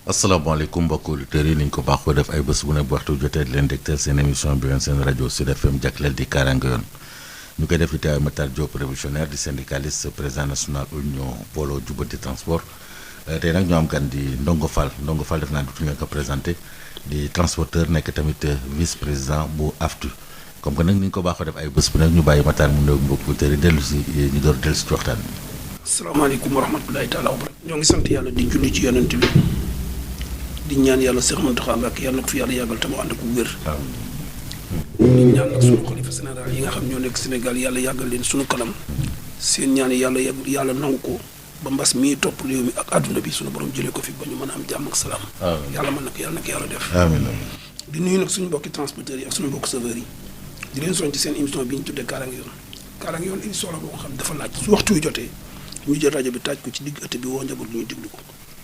asalaamaaleykum mbokki auditeurs yi ni ñu ko baaxoo def ay bés bu ne bu waxtu jotee di leen dégtal seen émission bi ngeen seen rajo Sud FM jagleel di kaaraange yoon ñu koy def ci teewaay Matar Diop révolutionnaire di syndicaliste président national union polo jubbanti transport tey nag ñoo am gan di Ndongo Fall def naa dutuñu leen ko présenté di transporteur nekk tamit vice président bu AFTU comme que nag ni ñu ko baaxoo def ay bés bu nekk ñu bàyyi Matar mu néew mbokki auditeurs yi dellu si ñu door dellu si ci waxtaan bi. asalaamaaleykum wa rahmatulahi taala wa barakatuh. ñoo ngi sant yàlla di julli ci yonent bi di ñaan yàlla Seex Muntaxa Mbàkke yàlla na ko fi yàlla yàggal te mu ànd ak wér. di ñaan nag sunu xalifa général yi nga xam ñoo nekk Sénégal yàlla yàggal leen sunu kanam seen ñaan yàlla nangu ko ba mbas mii topp réew mi ak àdduna bi sunu borom jëlee ko fi ba ñu mën a am jàmm ak salaam. yàlla mën na ko yàlla na ko yàlla def. amiin di nuyu nag suñu mbokki transporteurs yi ak suñu mbokki chauffeurs yi di leen soñ ci seen émission bi ñu tuddee Kaaraange Yoon émission la boo xam dafa laaj su waxtu wi jotee ñu jël rajo bi taaj ko ci digg ëtt bi woo njaboot ñu déglu ko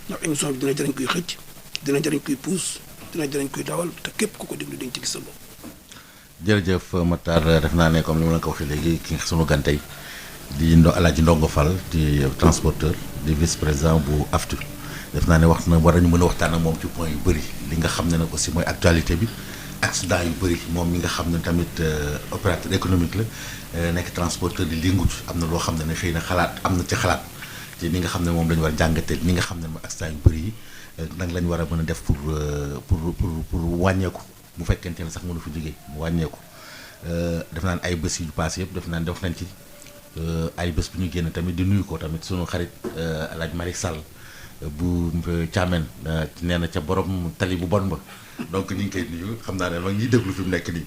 ndax émission bi dina jëriñ koy xëcc dina jëriñ koy puus dina jëriñ koy dawal te képp ku ko déglu dañ ci gis sa bopp. jërëjëf Matar def naa ne comme ni ma la ko waxee léegi ki nga sunu gan tey di Alaaji Ndongo Fall di transporteur di vice président bu AFTU def naa ne wax na war nañu mën a waxtaan ak moom ci point yu bëri li nga xam ne nag aussi mooy actualité bi accident yu bëri moom mi nga xam ne tamit opérateur économique la nekk transporteur di lingu am na loo xam ne xëy na xalaat am na ci xalaat te ni nga xam ne moom la ñu war a jàngatee ni nga xam ne mooy accident yu bëri yi nag la ñu war a mën a def pour wàññeeku bu fekkente ne sax mënu fi jógee mu wàññeeku def naa ne ay bés yu passé yëpp def naa ne def nañ ci ay bés bu ñu génn tamit di nuyu ko tamit sunu xarit El Hadj Malick Sall bu Thiamène nee na ca borom tali bu bon ba donc ñu ngi koy nuyu xam naa ne ma ngi déglu fi mu nekk nii.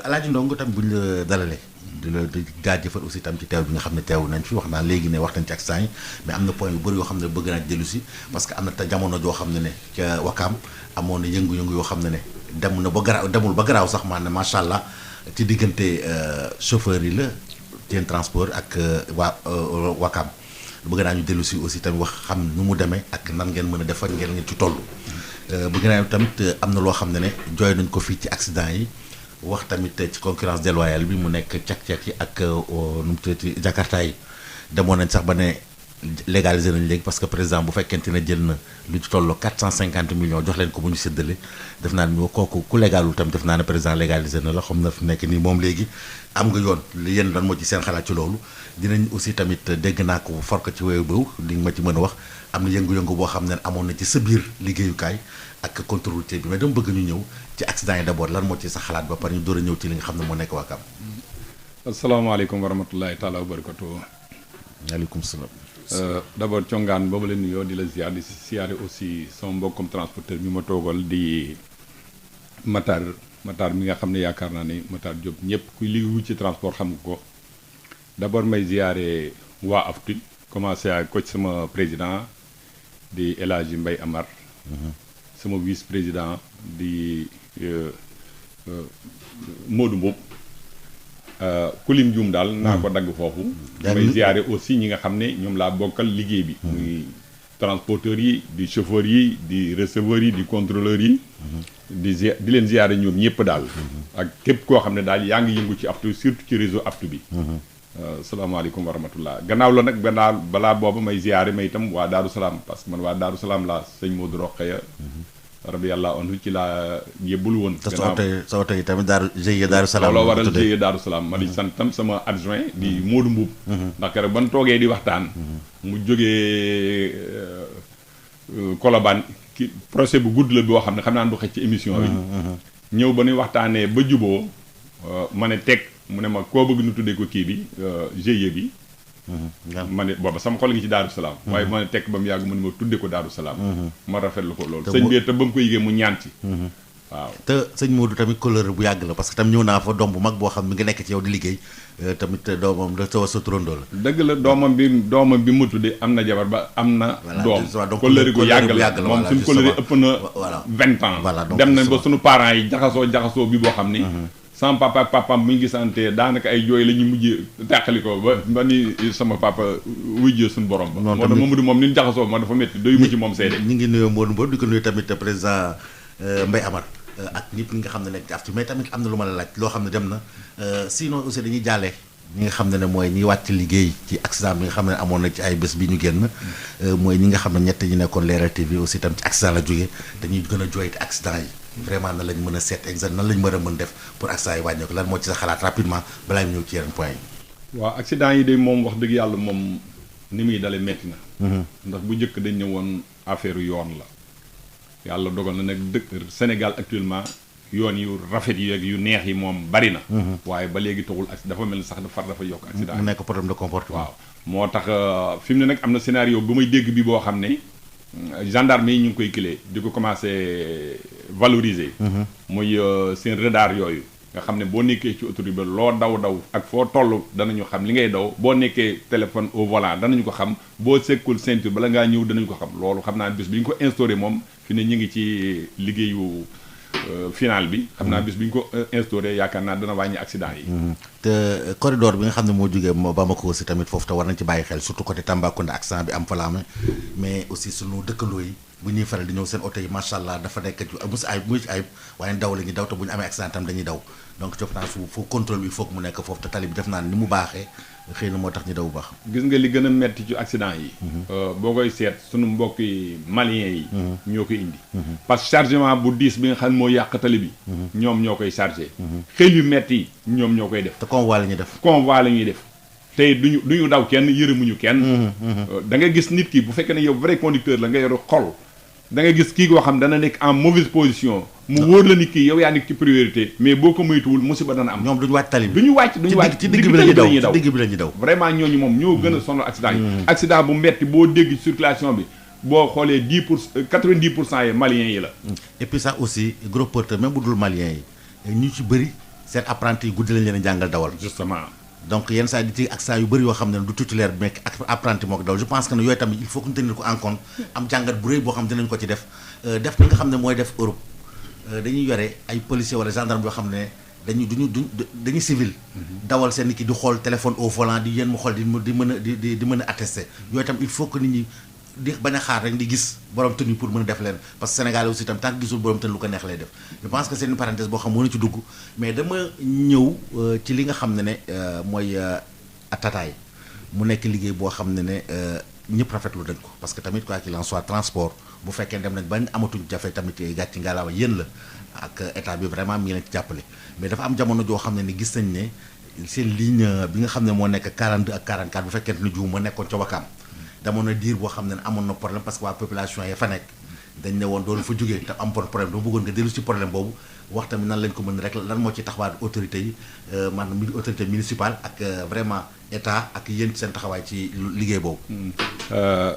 El Hadj Ndongo tam bu ñu la dalalee. di la di jaajëfal aussi tam ci teew bi nga xam ne teew nañ fi wax naa léegi ne wax nañ ci accident yi mais am na point yu bëri yoo xam ne bëgg naa dellu si parce que am na te jamono joo xam ne ca Wakaam amoon na yëngu-yëngu yoo xam ne dem na ba garaaw demul ba garaaw sax maanaam macha allah ci diggante chauffeur yi la seen transport ak waa Wakaam bëgg naa ñu dellu si aussi tamit wax xam nu mu demee ak nan ngeen mën a def ak ngeen ci toll. bëgg naa tamit am na loo xam ne jooy nañ ko fii ci accident yi. wax tamit ci concurrence déloyale bi mu nekk cak-cak yi ak nu mu tuddati Jakarta yi demoon nañ sax ba ne légaliser nañ léegi parce que président bu fekkente ne jël na lu ci tolloo 450 millions jox leen ko bu ñu séddale def naa ne kooku ku légalul tam def naa ne président légaliser na la xam na fi nekk nii moom léegi am nga yoon li yéen lan moo ci seen xalaat ci loolu dinañ aussi tamit dégg naa ko for ko ci wéyu bëw li nga ma ci mën a wax am na yëngu-yëngu boo xam ne amoon na ci sa biir liggéeyukaay ak contrôle bi mais dama bëgg ñu ñëw ci accident yi d'abord lan moo ci sa xalaat ba pare ñu door a ñëw ci li nga xam ne moo nekk Wakaam. asalaamaaleykum wa rahmatulahi taala wa barakatu. waaleykum salaam. d'abord congaan boobu la nuyoo di la ziar di siyaare aussi sama mbokkum transporteur bi ma toogal di Matar mi nga xam ne yaakaar naa ne Matar Diop ñëpp kuy liggéeyu ci transport xam nga ko d'abord may ziare waa AFTU commencé ak ko sama président di El Hadji Mbaye Amar. sama vice président di Modou Mboup kulim Dioum daal naa ko dagg foofu may ziare aussi ñi nga xam ne ñoom laa bokkal liggéey bi muy transporteurs yi di chauffeurs yi di receveurs yi di contrôleurs yi di leen ziare ñoom ñëpp daal ak képp koo xam ne daal yaa ngi yëngu ci AFTU surtout ci réseau AFTU bi salaamaaleykum wa rahmatullah gannaaw la nag balaa booba may ziare may itam waa Daaru Salaam parce que man waa Daaru Salaam laa sëñ Modou Rokhaya rabi yàlla anhu ci laa yëbbul woon. sa oto yi tamit GIE Daaru Salaam looloo waral GIE Daaru Salaam ma di sant tam sama adjoint di Modou Mbuub ndax keroog ban toogee di waxtaan mu jógee Colobane ki procès bu gudd la boo xam ne xam naa du xëcc ci émission bi ñëw ba nuy waxtaanee ba juboo ma ne teg mu ne ma koo bëgg nu tuddee ko kii bi GIE bi ma ne booba sama xol ngi ci Daaru Salaam waaye ma ne tekk ba mu yàgg mu ne ma tudde ko Daaru Salaam ma rafetlu ko loolu sëñ bi te ba mu ko yëgee mu ñaan ci waaw te sëñ Modou tamit couleur bu yàgg la parce que tam ñëw naa fa doom bu mag boo xam mi nga nekk ci yow di liggéey tamit doomam da sa turandoo la dëgg la doomam bi mu tudde am na jabar ba am na doom couleur gu yàgg la moom suñu couleur ëpp na 20 ans dem nañ ba suñu parents yi jaxasoo bi boo xam ni sama papa ak papaam bu ñu gisante daanaka ay jooy la ñuy mujjee teqali ko ba ni sama papa wujjee suñu borom ba moo tax Mamadou moom ni ñu jaxasoo ma dafa métti doyu ma ci moom seede ñu ngi nuyoo Modou Mbodj di ko nuyu tamit président Mbaye Amar ak ñëpp ñi nga xam ne nekk ci AFTU mais tamit am na lu ma la laaj loo xam ne dem na sinon aussi dañuy jàllee ñi nga xam ne mooy ñi wàcc liggéey ci accident bi nga xam ne amoon na ci ay bés bi ñu génn mooy ñi nga xam ne ñett ñi nekkoon Leral TV aussi itam ci accident la jógee dañuy gën a jooyti accident yi vraiment nan lañ mën a seet exact nan lañ mën a mën def pour accident yi wàññeeku lan moo ci sa xalaat rapidement balaa ñu ñëw ci yeneen point yi. waaw accident yi de moom wax dëgg yàlla moom ni muy dale metti na. ndax bu njëkk dañ ne woon affaire yoon la yàlla dogal na nag dëkk Sénégal actuellement yoon yu rafet yi ak yu neex yi moom bari na. waaye ba léegi taxul ak dafa mel ni sax dafa yokk accident mu nekk problème de comportement. waaw moo tax fi mu ne nag am na scénario bu may dégg bi boo xam ne gendarme yi ñu ngi koy clé di ko commencé valoriser. muy seen radar yooyu. nga xam ne boo nekkee ci autoroute ba loo daw ak foo toll danañu xam li ngay daw boo nekkee téléphone au volant danañu ko xam boo sekkul ceinture bala ngaa ñëw danañu ko xam loolu xam naa bis bi ñu ko instauré moom fi ne ñu ngi ci liggéeyu final bi. xam naa bis bi ñu ko instauré yaakaar naa dana wàññi accident yi. te corridor bi nga xam ne moo jógee Bamako aussi tamit foofu te war nañ ci bàyyi xel surtout côté Tambacounda accident bi am fa la mais aussi sunu dëkkandoo yi. bu ñuy faral di ñëw seen oto yi macha allah dafa nekk mus ayib waaye daw la ñuy daw te bu ñu amee accident tam dañuy daw donc je pense fu contrôle bi foog mu nekk foofu te tali bi def naa ni mu baaxee xëy na moo tax ñu daw bu baax. gis nga li gën a metti ci accident yi. boo koy seet sunu mbokki maliens yi. ñoo koy indi. parce que chargement bu diis bi nga xam ne moo yàq tali bi. ñoom ñoo koy chargé. xel yu metti yi ñoom ñoo koy def. te convoi la ñuy def. convoi la ñuy def. tey duñu daw kenn yërëmuñu kenn. da nga gis nit ki bu fekkee ne yow vrai conducteur la nga yor xol. da nga gis kii koo xam dana nekk en mauvaise position mu wóor la ni kii yow yaa nekk ci priorité mais boo ko moytuwul musiba dana am. ñoom duñu wàcc tali bi duñu wàcc ci digg bi la ñuy daw ci digg bi la ñuy daw. vraiment ñooñu moom ñoo gën a sonal accident yi. accident bu metti boo dégg circulation bi boo xoolee 90% yi maliens yi la. et puis ça aussi gros porteur même bu dul maliens yi ñu ci bëri seen apprenti yi guddi lañ leen a jàngal dawal. justement. donc yenn saa yi di ci accident yu bëri yoo xam ne du titulaire bi mais apprenti moo ko daw je pense que ne yooyu tamit il faut que ñu tenir ko en compte am jàngat bu rëy boo xam ne dinañ ko ci def def li nga xam ne mooy def Europe dañuy yore ay policiers wala gendarme yoo xam ne dañuy civil dawal seen nit ki di xool téléphone au volant di yéen mu xool di mën a attester yooyu tam il faut que nit ñi di bañ a xaar rek di gis borom tenue pour mën a def leen parce que Sénégal aussi tam tant que gisul borom tenue lu ko neex lay def je pense que c'est une parenthèse boo xam moo na ci dugg mais dama ñëw ci li nga xam ne mooy atataay mu nekk liggéey boo xam ne ñëpp rafetlu dañ ko parce que tamit quoi qu'il en soit transport bu fekkee dem nañ bañ amatuñ jafe tamit gàcci ngalaama yéen la ak état bi vraiment mi ngi leen ci jàppale mais dafa am jamono joo xam ne ni gis nañ ne seen ligne bi nga xam ne moo nekk 42 ak 44 bu fekkee ne juum ma nekkoon ca Wakaam damoon na diir boo xam ne amoon na problème parce que waa population ya fa nekk dañ ne woon doon fa jógee te am problème dama bëggoon nga dellu ci problème boobu wax tamit nan lañ ko mën rek lan moo ci taxawaat autorité yi maanaam autorité municipale ak vraiment état ak yéen seen taxawaay ci liggéey boobu.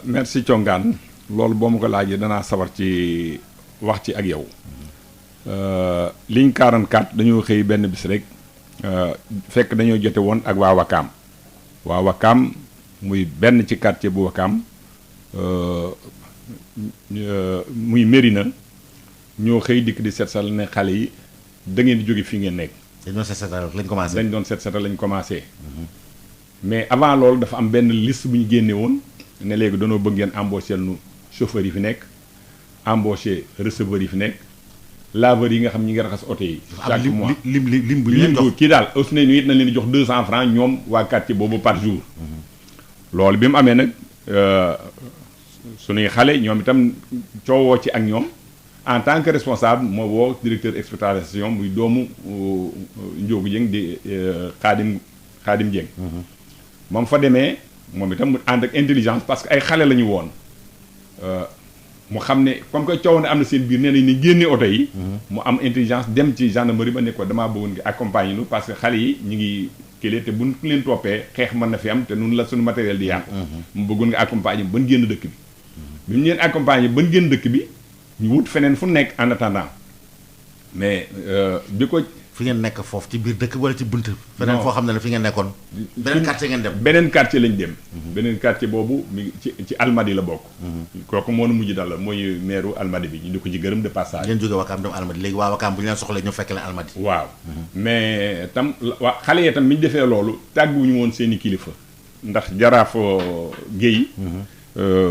merci Thiongane loolu boo ma ko laajee danaa sawar ci wax ci ak yow ligne 44 dañoo xëy benn bis rek fekk dañoo jote woon ak waa Wakaam muy benn ci quartier bu Wakaam muy Mérina ñoo xëy dikk di seet setal ne xale yi da ngeen di jóge fii ngeen nekk. dañ doon seet setal lañ commencé. dañ doon seet setal lañ commencé. mais avant loolu dafa am benn liste bu ñu génne woon ne léegi danoo bëgg ngeen embaucher nu chauffeur yi fi nekk embaucher receveur yi fi nekk laveur yi nga xam ñi ngi raxas oto yi. chaque mois lim bu ñu leen jox kii daal aussi ne ñu it nañ leen di jox 200 francs ñoom waa quartier boobu par jour. loolu bi mu amee nag suñuy xale ñoom itam coowoo ci ak ñoom en tant que responsable moo woo directeur exploitation muy doomu Ndiogou Dieng di Khadim Dieng. moom fa demee moom itam mu ànd ak intelligence parce que ay xale la ñu woon mu xam ne comme que coow ne am na seen biir nee nañ ni génne oto yi. mu am intelligence dem ci gendarmerie ba ne ko damaa bëggoon nga accompagner nu parce que xale yi ñu ngi kile te buñ leen toppee xeex mën na fi am te nun la suñu matériel di yàqu. mu bëggoon nga accompagner ban génn dëkk bi. bi mu leen accompagner ban génn dëkk bi ñu wut feneen fu nekk en attendant mais bi ko. fi ngeen nekk foofu ci biir dëkk wala ci bunt. feneen foo xam ne fi ngeen nekkoon. beneen quartier ngeen dem. beneen quartier lañ dem. beneen quartier boobu mi ci Almadi la bokk. kooku moo nu mujj dal mooy maire Almadi bi ñu di ko ci gërëm de passage. ngeen jóge Wakaam dem Almadi léegi waa Wakaam bu ñu leen soxlee ñu fekk leen Almadi. waaw mais tam waa xale yee tam bi ñu defee loolu tàgguwuñu woon seen i kilifa. ndax jaraaf Guèye.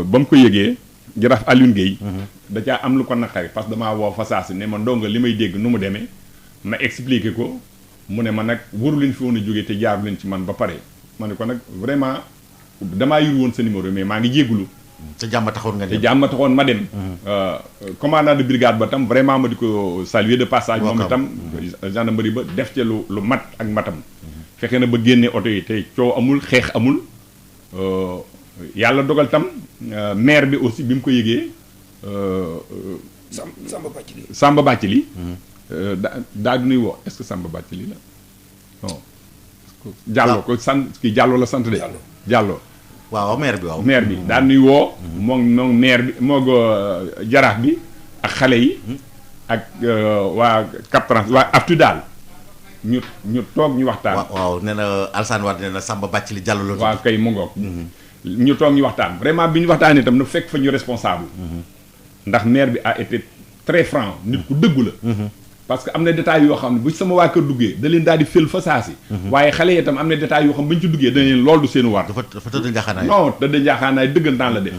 ba mu ko yëgee jaraaf Alioune Guèye. da caa am lu ko naqari parce que damaa woo fa saa si ne ma ndongo li may dégg nu mu demee. ma expliqué ko mu ne ma nag waru leen fi woon a jógee te jaaru leen ci man ba pare ma ne ko nag vraiment damaa yur woon sa numéro mais maa ngi jéggulu te jàmm taxoon nga te jàmm taxoon ma dem commandant de brigade ba tam vraiment ma di ko saluer de passage moom itam gendarmerie ba def ca lu mat ak matam fexe na ba génne oto yi te coow amul xeex amul yàlla dogal tam maire bi aussi bi mu ko yëgee Samba Bathily daa du nuy woo est-ce que Samba Bathily la non Diallo ko sant kii Diallo la sant de Diallo waaw maire bi waaw maire bi daan nuy woo moom maire bi moo jaraaf bi ak xale yi ak waa Cap Trans waa aftu daal ñu toog ñu waxtaan waaw nee na Alassane Wade nee na Samba Bathily Diallo la waaw kay mu ngoog ñu toog ñu waxtaan vraiment bi ñu waxtaanee itam na fekk fa ñu responsable ndax maire bi a été très franc nit ku dëggu la parce que am na détails yoo xam ne bu sama waa kër duggee da leen daal di fël fa saasi waaye xale yi itam am na détails yoo xam bu ñu ci duggee da leen loolu du seen war dafa tëdd njaaxaanaay non tëdd njaaxaanaay dëggantaan la def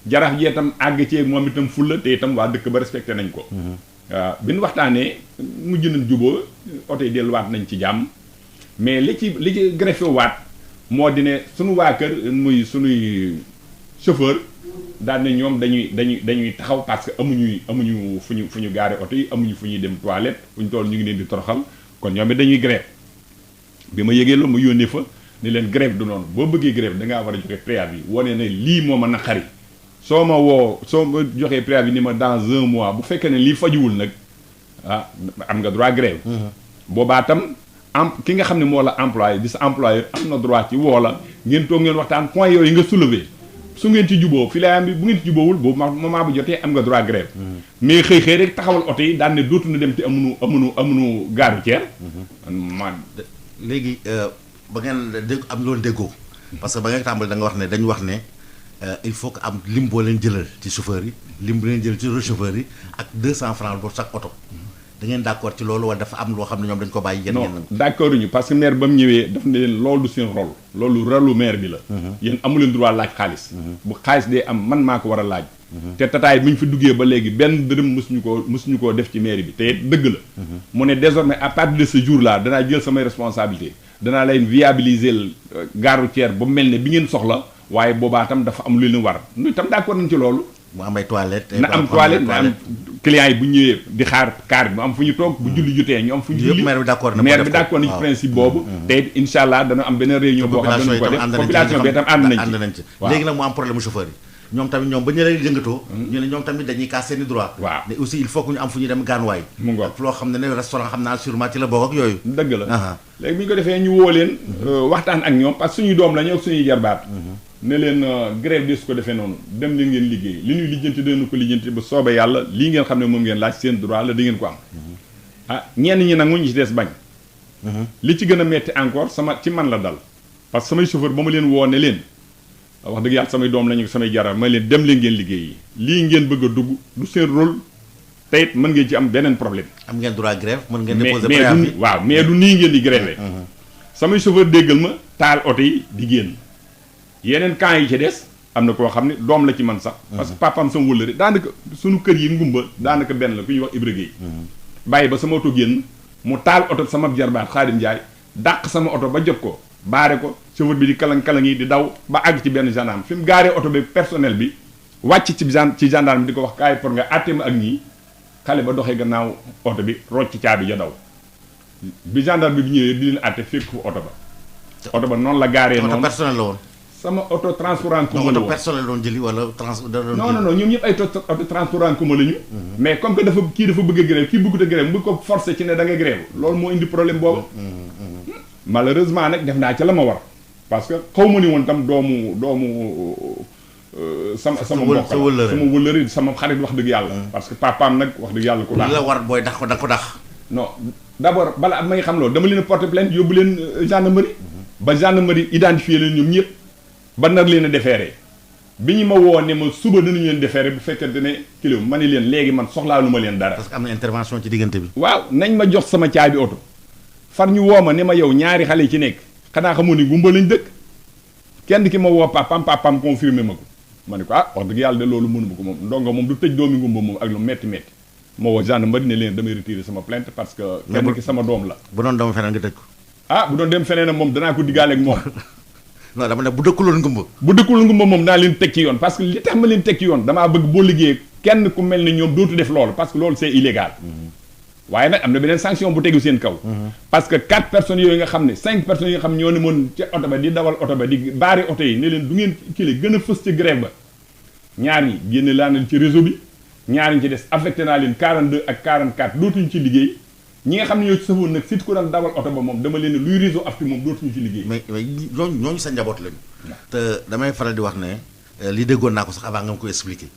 jaraaf jee itam àgg ci moom itam fulla te itam waa dëkk ba respecté nañ ko waaw bi ñu waxtaanee mujj nañ juboo oto yi delluwaat nañ ci jàmm mais li ci greffé waat moo di ne suñu waa kër muy suñuy chauffeur daal ne ñoom dañuy taxaw parce que amuñu fu ñu gaare oto yi amuñu fu ñuy dem toilette fu ñu toll ñu ngi leen di toroxal kon ñoom it dañuy grève bi ma yëgee loolu ma yónnee fa ni leen grève du noonu boo bëggee grève da ngaa war a joxe préavis wane ne lii moo ma naqari soo ma joxee préavis ni ma dans un mois bu fekkee ne lii fajuwul nag am nga droit grève boobaa tam ki nga xam ne moo la employé di sa employeur am na droit ci woo la ngeen toog ngeen waxtaan point yooyu nga soulever su ngeen ci juboo filaayam bi bu ngeen ci juboowul boobu moment bu jotee am nga droit grève mais xëy rek taxawal oto yi daan ne dootu na dem te amuñu gare routière léegi ba ngeen dégg am loolu déggoo parce que ba nga tàmbali da nga wax ne dañu wax ne il faut que am lim boo leen jëlal ci chauffeur yi lim bu leen jëlal ci receveur yi ak 200 francs pour chaque oto da ngeen d'accord ci loolu wala dafa am loo xam ne ñoom dañ ko bàyyi yéen non d'accord ñu parce que maire ba mu ñëwee daf ne leen loolu du seen rôle loolu rôlu maire bi la yéen amu leen droit laaj xaalis bu xaalis dee am man maa ko war a laaj te tataay bi ñu fi duggee ba léegi benn dërëm mësuñu koo def ci maire bi te dëgg la mu ne désormais à partir de ce jour là danaa jël samay responsabilité danaa leen viabiliser gare routière ba mel ne bi ngeen soxla waaye boobaa tam dafa am lu leen war nu itam d'accord nañ ci loolu mu am ay toilettes na am toilette na am clients yi bu ñëwee di xaar car bi mu am fu ñu toog bu julli jotee ñu am fu ñu julli maire bi d'accord na ci principe boobu te incha allah dana am beneen réunion boo xam ne ko def population bi itam ànd nañ ci léegi nag mu am problème chauffeur yi ñoom tamit ñoom ba ñu lay yëngatoo ñu ne ñoom tamit dañuy kaas seeni droit waaw mais aussi il faut que ñu am fu ñu dem gaanuwaay mu ngoog loo xam ne restaurant xam naa sûrement ci la bokk ak yooyu dëgg la léegi bu ñu ko defee ñu woo leen waxtaan ak ñoom parce que suñuy doom la ñoo suñuy jarbaat ne leen grève bi su ko defee noonu dem leen ngeen liggéey li ñuy lijjanti dana ko lijjanti ba soobee yàlla lii ngeen xam ne moom ngeen laaj seen droit la di ngeen ko am ñenn ñi nag mu ñu ci des bañ li ci gën a metti encore ci man la dal parce que samay chauffeur ba ma leen woo ne leen wax dëgg yàlla samay doom lañu samay jarar ma leen dem leen ngeen liggéey yi lii ngeen bëgg a dugg du seen rôle te it mën ngeen ci am beneen problème am ngeen droit grève mën ngeen déposer préavis waaw mais du nii ngeen di grève samay chauffeur déggal ma taal oto yi di génn yeneen camp yi ci des am na koo xam ne doom la ci man sax parce que papaam sama wëllëre daanaka suñu kër yi ngumba daanaka benn la ku ñuy wax Ibra Gueye bàyyi ba sama oto génn mu taal oto sama jarbaat Xaadim Njaay dàq sama oto ba jot ko baare ko chauffeur bi di kalang-kalang yi di daw ba àgg ci benn gendarme fi mu gaaree oto bi personnel bi wàcc ci gendarme bi di ko wax kaay pour nga àtte ma ak ñii xale ba doxee gannaaw oto bi rocc caabi ja daw bi gendarme bi ñëwee di leen àtte fekk fu oto ba noonu la gaaree noonu personnel la woon sama auto transport en commun la woon personnel la doon jëli wala non ñoom ñëpp ay auto transport en commun la ñu mais comme que dafa bëgg a grève kii bëggut a grève mu ko forcé ci ne da ngay grève loolu moo indi problème boobu malheureusement nag def naa ca la ma war parce que xaw ma ni woon tam doomu sama mbokk sama wëllëri sama xarit wax dëgg yàlla parce que papaam nag wax dëgg yàlla ko li la war booy dax ko da ko dax non d'abord bala may xam loolu dama leen a porter plainte yóbbu leen gendarmerie ba gendarmerie identifier leen ñoom ñëpp ba nar leen a déféré bi ñu ma woo ne ma suba danañu leen déféré bu fekkente ne kilo ma ne leen léegi man soxlaalu ma leen dara parce que am na intervention ci diggante bi waaw nañ ma jox sama caabi oto far ñu woo ma ne ma yow ñaari xale yi ci nekk xanaa xamoo ni gumba lañ dëkk kenn ki ma woo papam confirmé ma ko ma ne ko wax dëgg yàlla de loolu mënu ma ko moom ndongo moom du tëj doomi ngumba moom ak lu metti ma woo gendarmerie ne leen damay retirer sama plainte parce que kenn ki sama doom la. bu doon doomu feneen nga tëj ko. ah bu doon dem feneen ak moom danaa ko diggaale ak moom. non dama ne bu dëkkuloon ngumba. bu dëkkuloon ngumba moom naa leen teg ci yoon parce que li tax ma leen teg ci yoon damaa bëgg boo liggéeyee kenn ku mel ni ñoom dootu def loolu parce que loolu c'est illégal. waaye nag am na beneen sanction bu tegu seen kaw. parce que 4 personnes yooyu nga xam ne 5 personnes yi nga xam ñoo ne mën ca oto ba di dawal oto ba di baari oto yi ne leen du ngeen kii gën a fës ci grève ba ñaar ñi génne laa leen ci réseau bi ñaar ñi ci des affecté naa leen 42 ak 44 dootuñu ci liggéey ñi nga xam ne ñoo ci safoon nag surtout ku daan dawal oto ba moom dama leen ne luy réseau afti moom dootuñu ci liggéey. mais ñooñu sa njaboot lañu. te damay faral di wax ne li déggoon naa ko sax avant nga ma koy expliquer.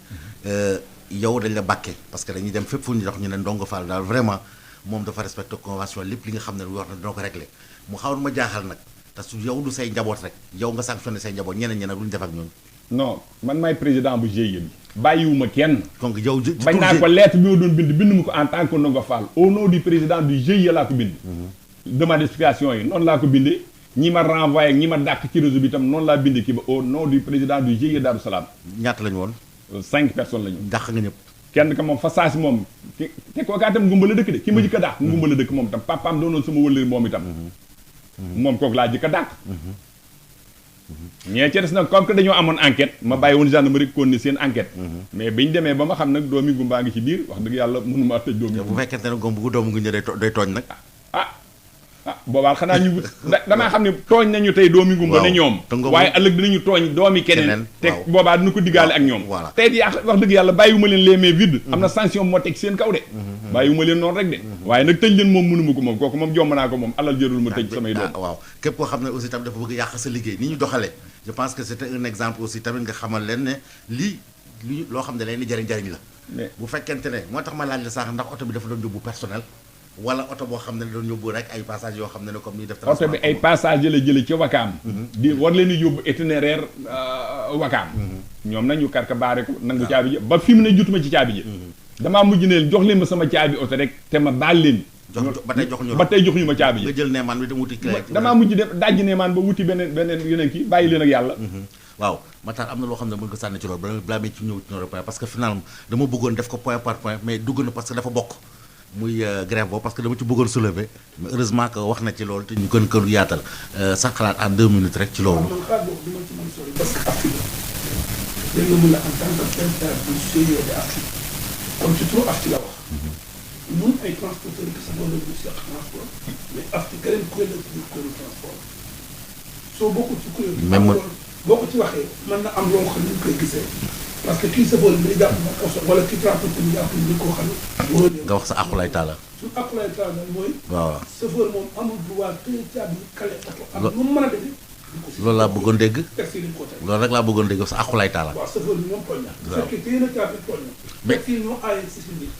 yow dañ la bàkkee parce que dañuy dem fépp fu ñu dox ñu ne Ndongo Fall daal vraiment moom dafa respecté convention lépp li nga xam ne war na dina ko réglé mu xawoon ma jaaxal nag te su yow du say njaboot rek yow nga sanctionné say njaboot ñeneen ñi nag lu ñu def ak ñoom. non man maay président bu GIE bi bàyyiwuma kenn. donc yow bañ naa ko lettre bi ma doon bind mu ko en tant que Ndongo Fall au nom du président du GIE laa ko bind. demande d'explication yi noonu laa ko bindee ñi ma renvoyé ñi ma dàq ci réseau bi itam noonu laa bindee kii ba au nom du président du GIE Darou Salaam. ñaata lañu woon. 5 personnes lañu. dàq nga ñëpp. kenn ka moom fa saasi moom te kookaa itam ngumba la dëkk de ki ma jëkk a dàq ngumba la dëkk moom itam papaam doonoon sama wëllëri moom itam moom kooku laa jëkk a dàq ñee ci des nag comme que dañoo amoon enquête ma bàyyi woon gendarmerie kon ni seen enquête mais biñu demee ba ma xam nag doomi gumbaa ngi ci biir wax dëgg yàlla mënuma tëj doomi bu fekkente ne bu doomu ngi day tooñ nag boobaa xanaa ñu damaa xam ne tooñ nañu tey doomi ngumba ne ñoom waaye ëllëg dinañu tooñ doomi keneen te boobaa dina ko diggaale ak ñoom tey di wax dëgg yàlla bàyyiwuma leen les mains vides am na sanction moo teg seen kaw de bàyyiwuma leen noonu rek de waaye nag tëj leen moom mënuma ko moom kooku moom jomb naa ko moom alal jërul ma tëj samay doom waaw képp koo xam ne aussi tam dafa bëgg yàq sa liggéey ni ñu doxalee je pense que c'était un exemple aussi tamit nga xamal leen ne lii loo xam ne leen di jariñ la bu fekkente ne moo tax ma laaj la sax ndax oto bi dafa doon yóbbu personnel wala oto boo xam ne doon yóbbu rek ay passage yoo xam ne comme ni def oto bi ay passage la jële ci Wakaam di war leen di yóbbu itinéraire Wakaam ñoom nañu karka baare ko nangu caabi ji ba fi mu ne jutuma ci caabi ji damaa mujj ne jox leen ma sama caabi oto rek te ma baal leen ba tey joxuñu ma caabi ji nga jël neemaan bi dem wuti damaa mujj def dajji neemaan ba wuti beneen yeneen kii bàyyi leen ak yàlla waaw Matar am na loo xam ne mën nga sànni ci loolu balaa may ci ñëw ci noonu parce que finalement dama bëggoon def ko point par point mais dugg na parce que dafa bokk muy grève boobu parce que dama ci bëggoon soulever mais heureusement que wax na ci loolu te ñu gën ko yaatal sax xalaat en 2 minutes rek ci loolu. man xaar boobu du ma ci mën sori parce que afti la dégg nga mun la en tant que président du GIE de afti comme ci trop afti la wax ñun ay transporteurs yi sa doon la ñu seq transport mais afti keneen kuréel la ci kuréelu transport soo bokkul ci kuréel même boo ko ci waxee mën na am loo xam ne ñu koy gisee parce que kii safar bi jàpp na oto wala kii transporteur bi jàpp ni koo xam ne nga wax sa aqulay taala su aqulay taala mooy waaw safar moom amul droit téye caabi kale oto ak nu mu mën a demee loolu laa bëggoon dégg taxi lañ ko teg loolu rek laa bëggoon dégg sa aqulay taala waaw safar bi moom tooñ na bu fekkee téye na caabi tooñ na taxi ñoo aaye si si biir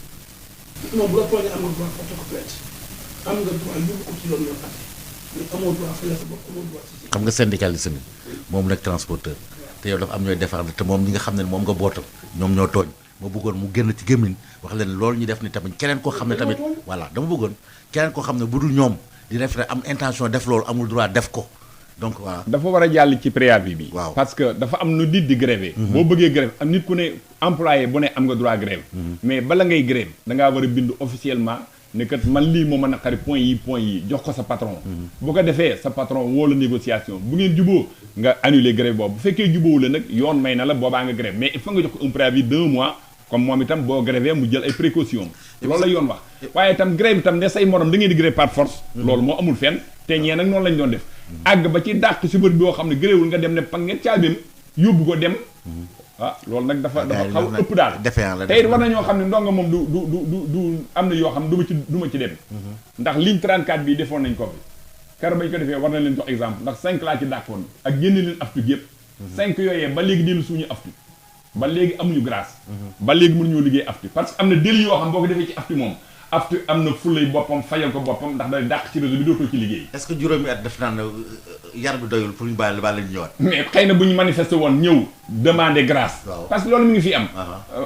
moom bu la tooñee am nga droit porté ko plainte am nga droit yóbbu ko ci yoon yoon ati mais amoo droit fayal sa bopp amoo droit si xam nga syndicaliste ni moom nag transporteur te yow dafa am ñooy défendre te moom ñi nga xam ne moom nga bootal ñoom ñoo tooñ ma bëggoon mu génn ci gémmiñ wax leen loolu ñu def ni tamit keneen koo xam ne tamit voilà dama bëggoon keneen koo xam ne bu dul ñoom di def am intention def loolu amul droit def ko donc voilà. dafa war a jàll ci préavis bi. waaw parce que dafa am nu nit di gréver. boo bëggee grève am nit ku ne employé bu ne am nga droit grève. mais bala ngay grève da ngaa war a bind officiellement ne kat man lii moo ma naqari point yi jox ko sa patron. bu ko defee sa patron woo la négociation bu ngeen juboo nga annuler grève boobu bu fekkee jubóowu la nag yoon may na la boobaa nga grève mais il faut nga jox ko un préavis d'1 mois comme moom itam boo grévé mu jël ay précautions. loolu la yoon wax waaye itam grève itam ne say morom da ngeen di grève par force. loolu moo amul fenn te ñee nag noonu lañ doon def. àgg ba ci dàq subar boo xam ne gréewul nga dem ne pang ngeen caabeem yóbbu ko dem. loolu nag dafa xaw ëpp daal tey war nañoo xam ne ndongo moom du am na yoo xam ne du ma ci dem. ndax ligne 34 bii defoon nañ ko fi. keroog bañ ko defee war na leen jox exemple ndax 5 laa ci dàqoon ak génne leen aftu yëpp. 5 yooyee ba léegi dellu suñu aftu ba léegi amuñu grâce. ba léegi mënuñoo liggéey aftu parce que am na délit yoo xam boo ko defee ci aftu moom aftu am na fulay boppam fayal ko boppam ndax day dàq ci réseau bi dootoo ci liggéey. est-ce que juróomi at def naan yar bi doyul pour ñu bàyyi la ñu ñëwaat. mais xëy na bu ñu manifesté woon ñëw demander grâce. parce que loolu mi ngi fi am.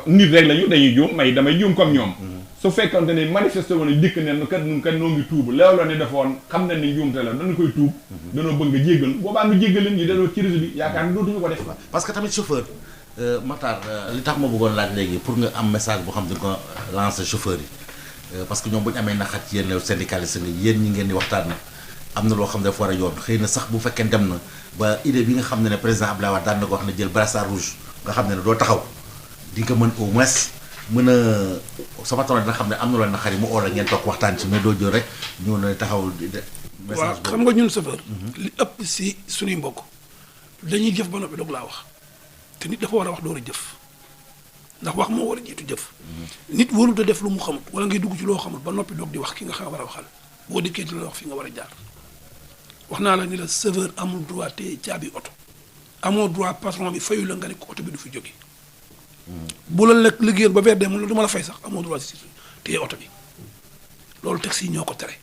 nit rek lañu dañuy juum may damay juum comme ñoom. su fekkonte ne manifesté woon dikk ne kat ñun kat noo ngi tuub looloo ne defoon xam na ni njuumte la dañu koy tuub. danoo bëgg nga jéggal boobaa nu jéggal leen ñu delloo ci réseau bi yaakaar ni dootuñu ko def. parce que tamit chauffeur Matar li tax ma bëggoon laaj léegi pour nga am message boo xam ne ko lancer chauffeur yi parce que ñoom bu ñu amee naxat ci yéen syndicaliste nga yéen ñi ngeen di waxtaan na am na loo xam ne dafa war a yoon xëy na sax bu fekkee dem na ba idée bi nga xam ne président Abdoulaye Wade daan na ko wax ne jël brassard rouge nga xam ne doo taxaw di nga mën au moins mën a sa patron dina xam ne am na loolu naxar yi mu oo la ngeen toog waxtaan ci mais doo jël rek ñëw na taxaw message waaw xam nga ñun chauffeur li ëpp si suñuy mbokk dañuy jëf ba noppi doog laa wax te nit dafa war a wax door a jëf ndax wax moo war a jiitu jëf nit warut a def lu mu xamut wala ngay dugg ci loo xamut ba noppi doog di wax ki nga xam war a waxal boo dikkee di la wax fi nga war a jaar wax naa la ni la chauffeur amul droit téye caabi oto amoo droit patron bi fayu la nga ne ko oto bi du fi jóge bu la lekk liggéeyal ba weer dee mun la du ma la fay sax amoo droit si téye oto bi loolu taxi yi ñoo ko tere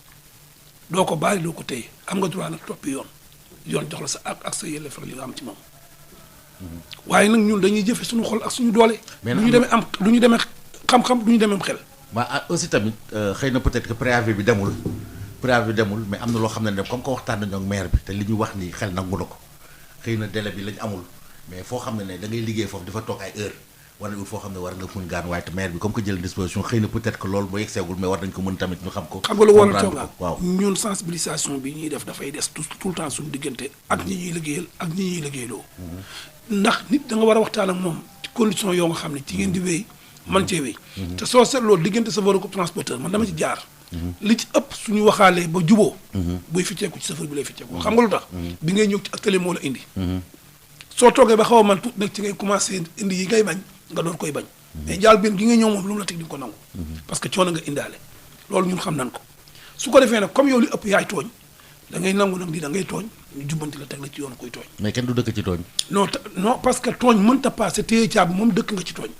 doo ko bàyyi doo ko téye am nga droit nag toppi yoon jox la sa ak sa yelleef li nga am ci moom waaye nag ñun dañuy jëfe suñu xol ak suñu doole. mais lu ñu demee am lu ñu demee xam-xam lu ñu demee xel. waa aussi tamit xëy na peut-être que préavis bi demul mais am na loo xam ne comme ko waxtaan nañoo ak maire bi te li ñu wax ni xel nangu na ko xëy na délai bi lañ amul mais foo xam ne da ngay liggéey foofu dafa toog ay heure wala foo xam ne war nga mun gaan waaye te maire bi comme que jël disposition xëy na peut-être que loolu boo yegseegul mais war nañ ko mën tamit ñu xam ko. xam nga lu war a toogaan waaw ñun sensibilisation bi ñuy def dafay des tout le temps suñu diggante ak ñi ñuy liggéeyal ak ñi ñuy liggéeyloo ndax nit da nga war a waxtaan ak moom ci condition yoo nga xam ne ci ngeen di wéy man cee wéy te soo seetloo diggante chauffeur ak transporteur man dama ci jaar li ci ëpp suñu waxaalee ba juboo buy ficceeku ci chauffeur bi lay ficceeku xam nga lu tax bi ngay ñëw ci atelier moo la indi soo toogee ba xaw a man tuuti nag ci ngay commencé indi yi ngay bañ nga doon koy bañ mais jaal benn gi nga ñëw moom lu mu la teg di nga ko nangu parce que coono nga indaale loolu ñun xam nan ko su ko defee nag comme yow li ëpp yaay tooñ da ngay nangu nag di da ngay tooñ ñu jubbanti la teg la ci yoon koy tooñ mais kenn du dëkk ci tooñ non parce que tooñ mënta passé téye caabi moom dëkk nga ci tooñ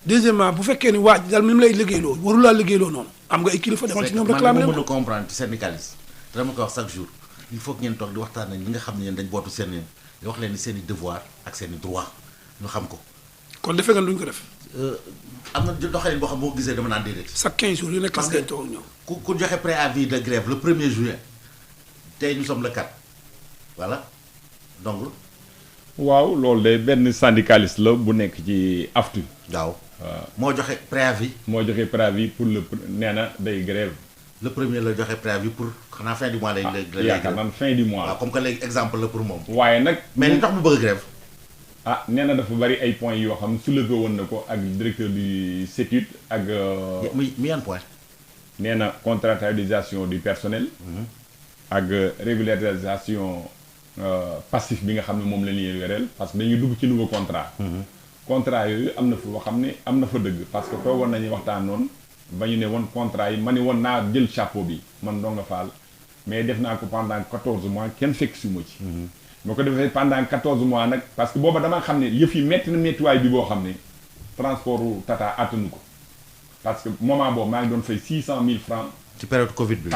deuxièmement bu fekkee ni waaj daal mi mu lay liggéeyloo waru laa liggéeyloo noonu am nga ay kilifa demal ci ñoom réclamé man mën a comprendre ci syndicaliste te dama ko wax chaque jour il faut que ngeen toog di waxtaan nañ ñi nga xam ne dañ bootu seen di wax leen ni seen i devoir ak seen i droit ñu xam ko kon defee nga duñ ko def am na doxalin boo xam boo gisee dama naan déedéet chaque 15 jours yu nekk parce ngay que toog ak ñoom ku joxe préavis de grève le 1er juillet tey nous sommes le 4 voilà donc waaw loolu de benn syndicaliste la bu nekk ci AFTU waaw moo joxe préavis moo joxe préavis pour le nee na day grève le premier la joxe préavis pour xanaa fin du mois lay yaakaar naan fin du mois waaw comme que léegi exemple la pour moom waaye nag mais li tax mu bëgg a grève nee na dafa bari ay points yoo xam soulevé woon na ko ak directeur du CETUD ak mi yan point nee na contractualisation du personnel ak régularisation passif bi nga xam ne moom la ñuy yoreel parce que dañuy dugg ci nouveau contrat contrat yooyu am na fa boo xam ne am na fa dëgg parce que toogoon nañu waxtaan noonu ba ñu ne woon contrat yi ma ne woon naa jël chapeau bi man Ndonga Fall mais def naa ko pendant 14 mois kenn fekk si ma ci moo ko defee pendant 14 mois nag parce que booba damaa xam ne yëf yi métti na méttiwaay bi boo xam ne transportu Tata attanu ko parce que moment boobu maa ngi doon fay 600 000 francs ci période Covid bi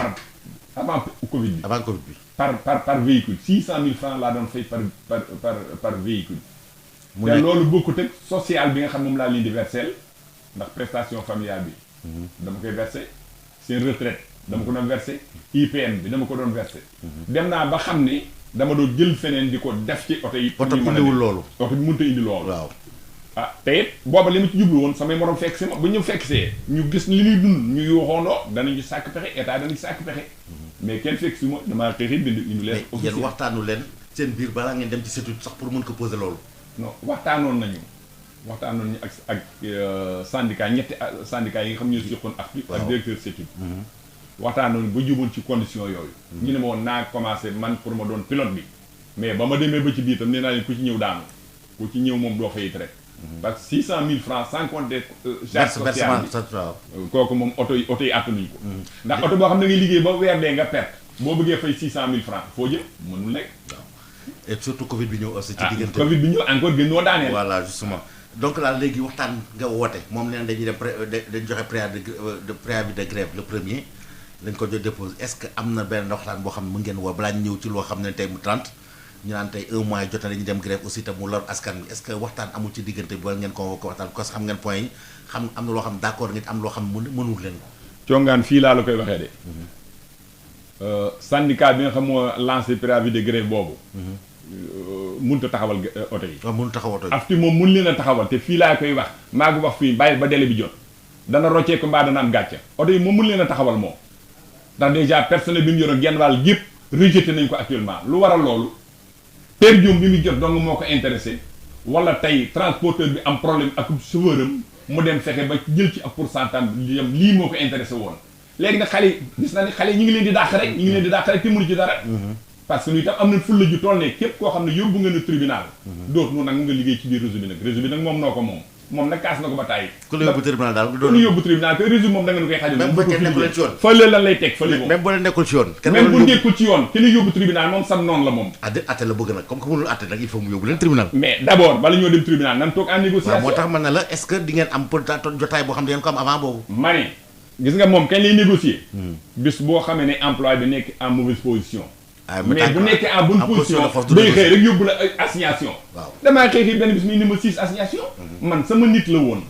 avant Covid bi avant Covid bi par véhicule 600 000 francs laa doon fay par véhicule te loolu bokkut ak social bi nga xam moom laa leen di versel ndax prestation familiale bi dama koy versé seen retraite dama ko doon versé IPM bi dama ko doon versé dem naa ba xam ne dama doon jël feneen di ko def ci oto yi oto bi indiwul loolu oto bi mënut a indi loolu waaw te it booba li ma ci jublu woon samay morom fekk si ma bu ñu fekk see ñu gis li ñuy dund ñu yuuxoondoo danañu sàkk pexe état danañu sàkk pexe mais kenn fekk si ma damaa xëy bind indi leen yéen waxtaanu leen seen biir balaa ngeen dem ci CETUD sax pour mën ko poser loolu non waxtaanoon nañu ak syndicat ñetti syndicat yi nga xam ñoo si joxoon ak directeur CETUD waxtaanoon ba juboon ci condition yooyu ñu ne ma woon naa commencé man pour ma doon pilote bi mais ba ma demee ba ci biir tam nee naa leen ku ci ñëw daanu ku ci ñëw moom doo fayit rek parce que 600 000 francs sans compter charge sociale bi kooku moom oto yi attanuñ ko ndax oto boo xam ne ngay liggéey ba weer dee nga perte boo bëggee fay 600 000 francs foo jëm mënul nekk et surtout Covid bi ñëw aussi ci diggante Covid bi ñëw encore gën noo daaneel voilà justement donc là léegi waxtaan nga woote moom nee na dañuy dem dañ joxe préavis de grève le premier lañ ko jot déposé est-ce que am na benn waxtaan boo xam ne mu ngeen woo balaa ñu ñëw ci loo xam ne tey mu 30 ñu naan tey un mois jot na dañuy dem grève aussi te mu lor askan bi est-ce que waxtaan amul ci diggante bi wala ngeen ko waxtaan parce que xam ngeen point yi xam am na loo xam d'accord ngeen am loo xam ne mënul leen ko congaan fii laa la koy waxee de syndicat bi nga xam moo lancé préavis de grève boobu mënut a taxawal oto yi. waaw mënut taxawal oto yi. AFTU moom mun leen a taxawal te fii laa koy wax maa ngi wax fii bàyyi ba délai bi jot dana roccee ko mbaa dana am gàcce oto yi moom mun leen a taxawal moom ndax déjà personnel bi mu yoroon genn wàll gépp rejeté nañ ko actuellement lu waral loolu per diem bi muy jot donc moo ko intéressé wala tey transporteur bi am problème ak chauffeur am mu dem fexe ba jël ci ab pourcentage lii moo ko intéressé woon léegi nag xale yi gis na ni xale yi ñu ngi leen di dàq rek ñu ngi leen di dàq rek te mënu ci dara parce que ñu itam am na fulla ju toll ne képp koo xam ne yóbbu nga ne tribunal dootu nu nag mu nga liggéey ci biir réseau bi nag moom noo ko moom nag kaas na ko ba tàyyi ku la yóbbu tribunal daal ku ñu yóbbu tribunal te réseau moom da nga nu koy xajal même bu fekkee nekkul ci yoon fële lan lay teg fële moom même boo leen nekkul ci yoon même bu nekkul ci yoon ki la yóbbu tribunal moom sam noonu la moom atte la bëgg nag comme que mënul atte nag il faut mu yóbbu leen tribunal mais d'abord bala ñoo dem tribunal nan toog en négociation moo tax man na la est-ce que di ngeen am peut-être jotaay boo xam ne ngeen ko am avant boobu ma ne gis nga moom kañ lay négocier bis boo xamee ne emploi bi nekk en mauvaise position mais bu nekkee en bonne position day xëy rek yóbbu la assignation waaw damaa xëy benn bis muy numéro 6 assignation man sama nit la woon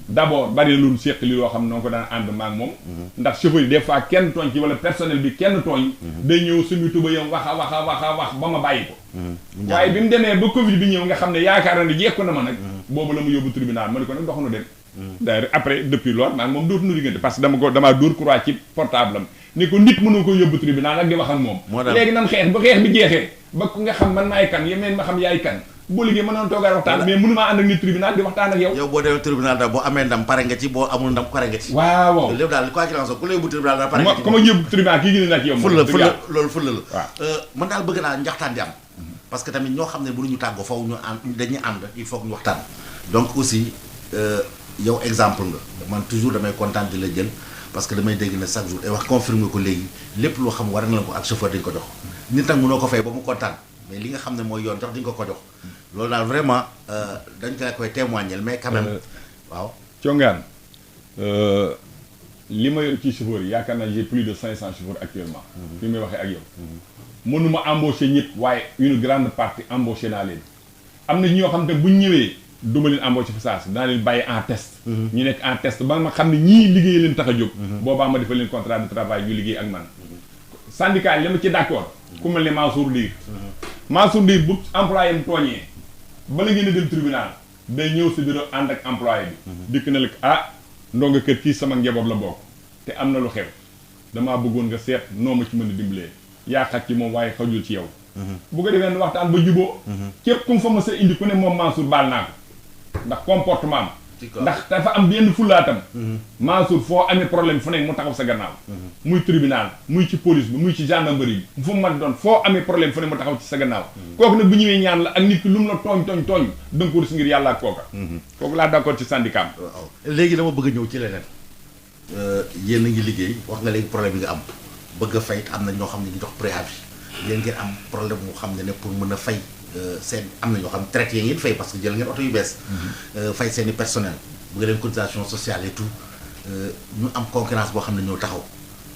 d'abord bari na loolu séq li loo xam ne noo ko daan ànd maag moom ndax chauffeur yi des fois kenn tooñ ci wala personnel bi kenn tooñ day ñëw suñu tubayam wax ba ma bàyyi ko waaye bi mu demee ba Covid bi ñëw nga xam ne yaakaar na ne jekku na ma nag boobu la mu yóbbu tribunal ma ne ko nag dox nu dem d'ailleurs après depuis loolu maag moom dootu nu diggante parce que damaa dóor croix ci portable am ni ko nit mënoo ko yóbbu tribunal nag di wax ak moom léegi nan xeex ba xeex bi jeexee ba ku nga xam man maay kan yemeen ma xam yaay kan boo liggéey mën noon toogaay waxtaan mais mënumaa ànd ak nit tribunal di waxtaan ak yow boo demee tribunal daal boo amee ndam pare nga ci boo amul ndam pare nga ci waaw lépp daal quoi qu'il en soit ku la yóbbu tribunal daal pare nga ci ku ma yóbbu tribunal kii gën a ci yow loolu fulla la man daal bëgg naa njaxtaan di am parce que tamit ñoo xam ne mënuñu tàggoo faw ñu ànd dañuy ànd il faut que ñu waxtaan donc aussi yow exemple nga man toujours damay kontaan di la jël parce que damay dégg ne chaque jour ay wax confirmer ko léegi lépp loo xam war na la ko ak chauffeur dañ ko jox nit nag mënoo ko fay ba mu kontaan mais li nga xam ne mooy yoon jox dañ ko jox loolu daal vraiment dañ koy témoigner mais quand même waaw congaan li ma yor ci chauffeur yi yaakaar naa j'ai plus de 500 chauffeurs actuellement fi may waxee ak yow mënuma embaucher ñëpp waaye une grande partie embauché naa leen am na ñoo xam ne buñ ñëwee duma leen embauché fa saa si dinaa leen bàyyi en test ñu nekk en test ba ma xam ne ñii liggéey leen tax a jóg boobaa ma defal leen contrat de travail ñu liggéey ak man syndicat yi la ma ci d'accord ku mel ne Mansour Ndir bu employé am tooñee bala ngeen a dem tribunal day ñëw si bureau ànd ak employé bi dikk na la ndonga kër kii sama njaboot la bokk te am na lu xew damaa bëggoon nga seet noo ma ci mën a dimbalee yaa xaj ci moom waaye xajul ci yow bu ko defee waxtaan ba juboo képp ku mu fa ma sa indi ku ne moom Mansour baal naa ko ndax comportement am ndax dafa am benn fulaatam Mansour foo amee problème fu nekk mu taxaw sa gannaaw muy tribunal muy ci police bi muy ci gendarmerie bi fu mu mën doon foo amee problème fu ne mu taxaw ci sa gannaaw kooku nag bu ñëwee ñaan la ak nit ki lu mu la tooñ da nga ko rus ngir yàlla ak kooka kooku laa d'accord ci syndicat waaw léegi dama bëgg a ñëw ci leneen yéen a ngi liggéey wax nga léegi problème yi nga am bëgg a fay am na ñoo xam ne ñu jox préavis yéen ngeen am problème mu xam ne pour mën a fay seen am na ñoo xam ne traité ngeen fay parce que jël ngeen oto yu bees fay seen i personnel bëgg leen cotisation sociale et tout ñu am concurrence boo xam ne ñoo taxaw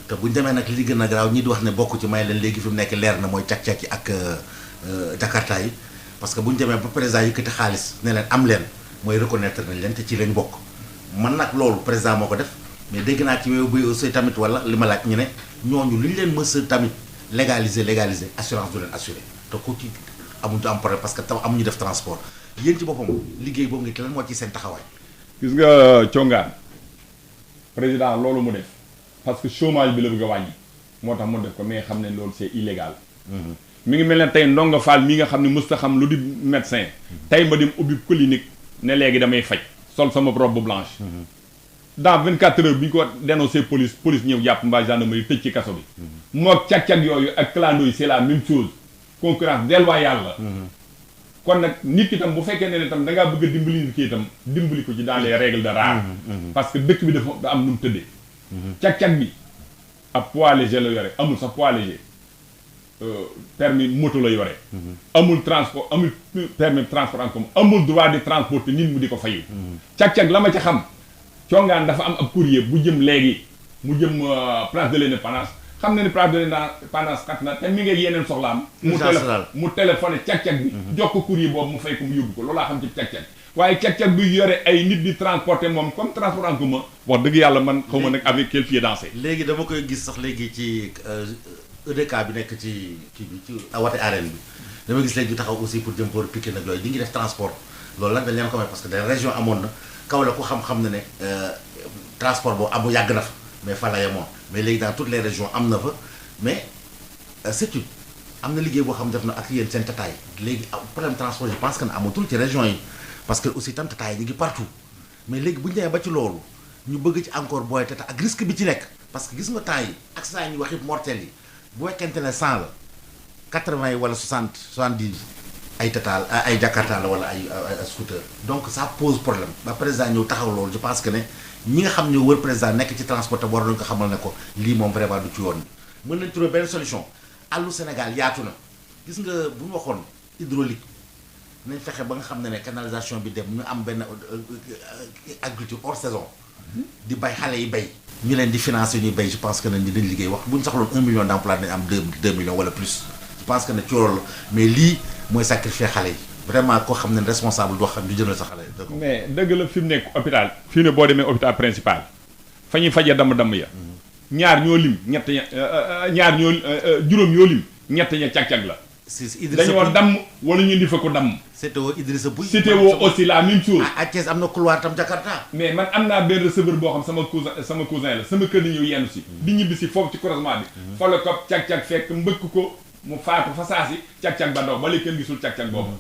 te buñu demee nag li gën a garaaw ñi di wax ne bokk ci may leen léegi fi mu nekk leer na mooy cak-cak yi ak jakarta yi parce que bu ñu demee ba président yëkkati xaalis ne leen am leen mooy reconnaître nañ leen te ci lañ bokk man nag loolu président moo ko def mais dégg naa ci wéy aussi tamit wala li ma laaj ñu ne ñooñu li ñu leen mës a tamit légaliser assurance du leen assuré te ku ci amuñu am problème parce que tam amuñu def transport yéen ci boppam liggéey boobu nga lan moo ci seen taxawaay. gis nga congaan président loolu mu def parce que chômage bi la bëgg a wàññi moo tax mu def ko mais xam ne loolu c'est illégal. mi ngi mel ne tey ndonga faal mi nga xam ne mës ta xam lu di médecin tey ma dem ubbi clinique ne léegi damay faj sol sama robe blanche. dans 24 heures bi ñu ko dénoncé police ñëw jàpp mbaa gendarmerie tëj ci kaso bi. moo cag-cag yooyu ak clando yi c'est la même chose concurrence déloyale la. kon nag nit ki tam bu fekkee ne tam da ngaa bëgg a dimbali nit ki itam dimbali ko ci dans les règles de l'art. parce que dëkk bi dafa am nu mu tëddee. cag-cag bi ab poids léger la yore amul sax poids léger permis moto la yore. amul transport amul permis transport en commun amul droit de transporter nit mu di ko fayu. cag-cag la ma ci xam. congaan dafa am ab courrier bu jëm léegi mu jëm place de l'Indépendance xam na ni place de l'Indépendance xat na te mi ngi yeneen soxlaam mu téléphoné cag-cag bi jox ko courrier boobu mu fay ko mu yóbbu ko loolaa xam ci cag-cag waaye cag-cag bi yore ay nit di transporter moom comme transport en commun wax dëgg yàlla man xaw ma nag avec quel pied danser léegi dama koy gis sax léegi ci EDK bi nekk ci kii bi ci Wate arène bi dama gis léegi taxaw aussi pour jëm pour Pikine nag yooyu di ngi def transport loolu nag dañ leen ko may parce que des régions amoon na Kaolack ku xam-xam na ne transport boobu amu yàgg na fa mais fa la yemoon mais léegi dans toutes les régions am na fa mais surtout am na liggéey boo xam def na ak yéen seen tataay léegi problème transport je pense que ne amatul ci région yi parce que aussi tam tataay yi ñu ngi partout mais léegi bu ñu demee ba ci loolu ñu bëgg ci encore booy tata ak risque bi ci nekk parce que gis nga temps yi accident yi ñu wax yëpp mortel yi bu fekkente ne 100 la 80 yi wala 60 70 ay tataal ay jakarta la wala ay scooter donc ça pose problème ba président ñëw taxaw loolu je pense que ne ñi nga xam ñoo wër président nekk ci transport war nañu ko xamal ne ko lii moom vraiment du ci yoon bi mën nañ trouver benn solution àllu Sénégal yaatu na gis nga bu ñu waxoon hydraulique nañ fexe ba nga xam ne canalisation bi dem ñu am benn agriculture hors saison di bay xale yi bay ñu leen di financer ñuy bay je pense que ne ñu dañ liggéey wax bu ñu soxloon 1 million d'emplois dañ am 2 millions wala plus je pense que ne ci loolu la mais lii mooy sacrifier xale yi vraiment koo xam ne responsable doo xam du jëndal sa xale yi. mais dëgg la fi mu nekk hôpital fii ne boo demee hôpital principal fa ñuy fajee damm-damm ya ñaar ñoo lim ñett ñaar ñoo juróom ñoo lim ñett ña cag-cag la. dañoo damm wala ñu di fa ko damm. c'était woo Idrissa Pouye. c'était woo aussi la même chose. à Thiès am na couloir tam Jakarta. mais man am naa benn receveur boo xam sama cousin la sama kër di ñëw yenn si. di ñibbi si foofu ci croisement bi. fa la ko cag-cag fekk mbëkk ko mu faatu fa saa si cag-cag ba daw ba léegi kenn gisul cag-cag boobu.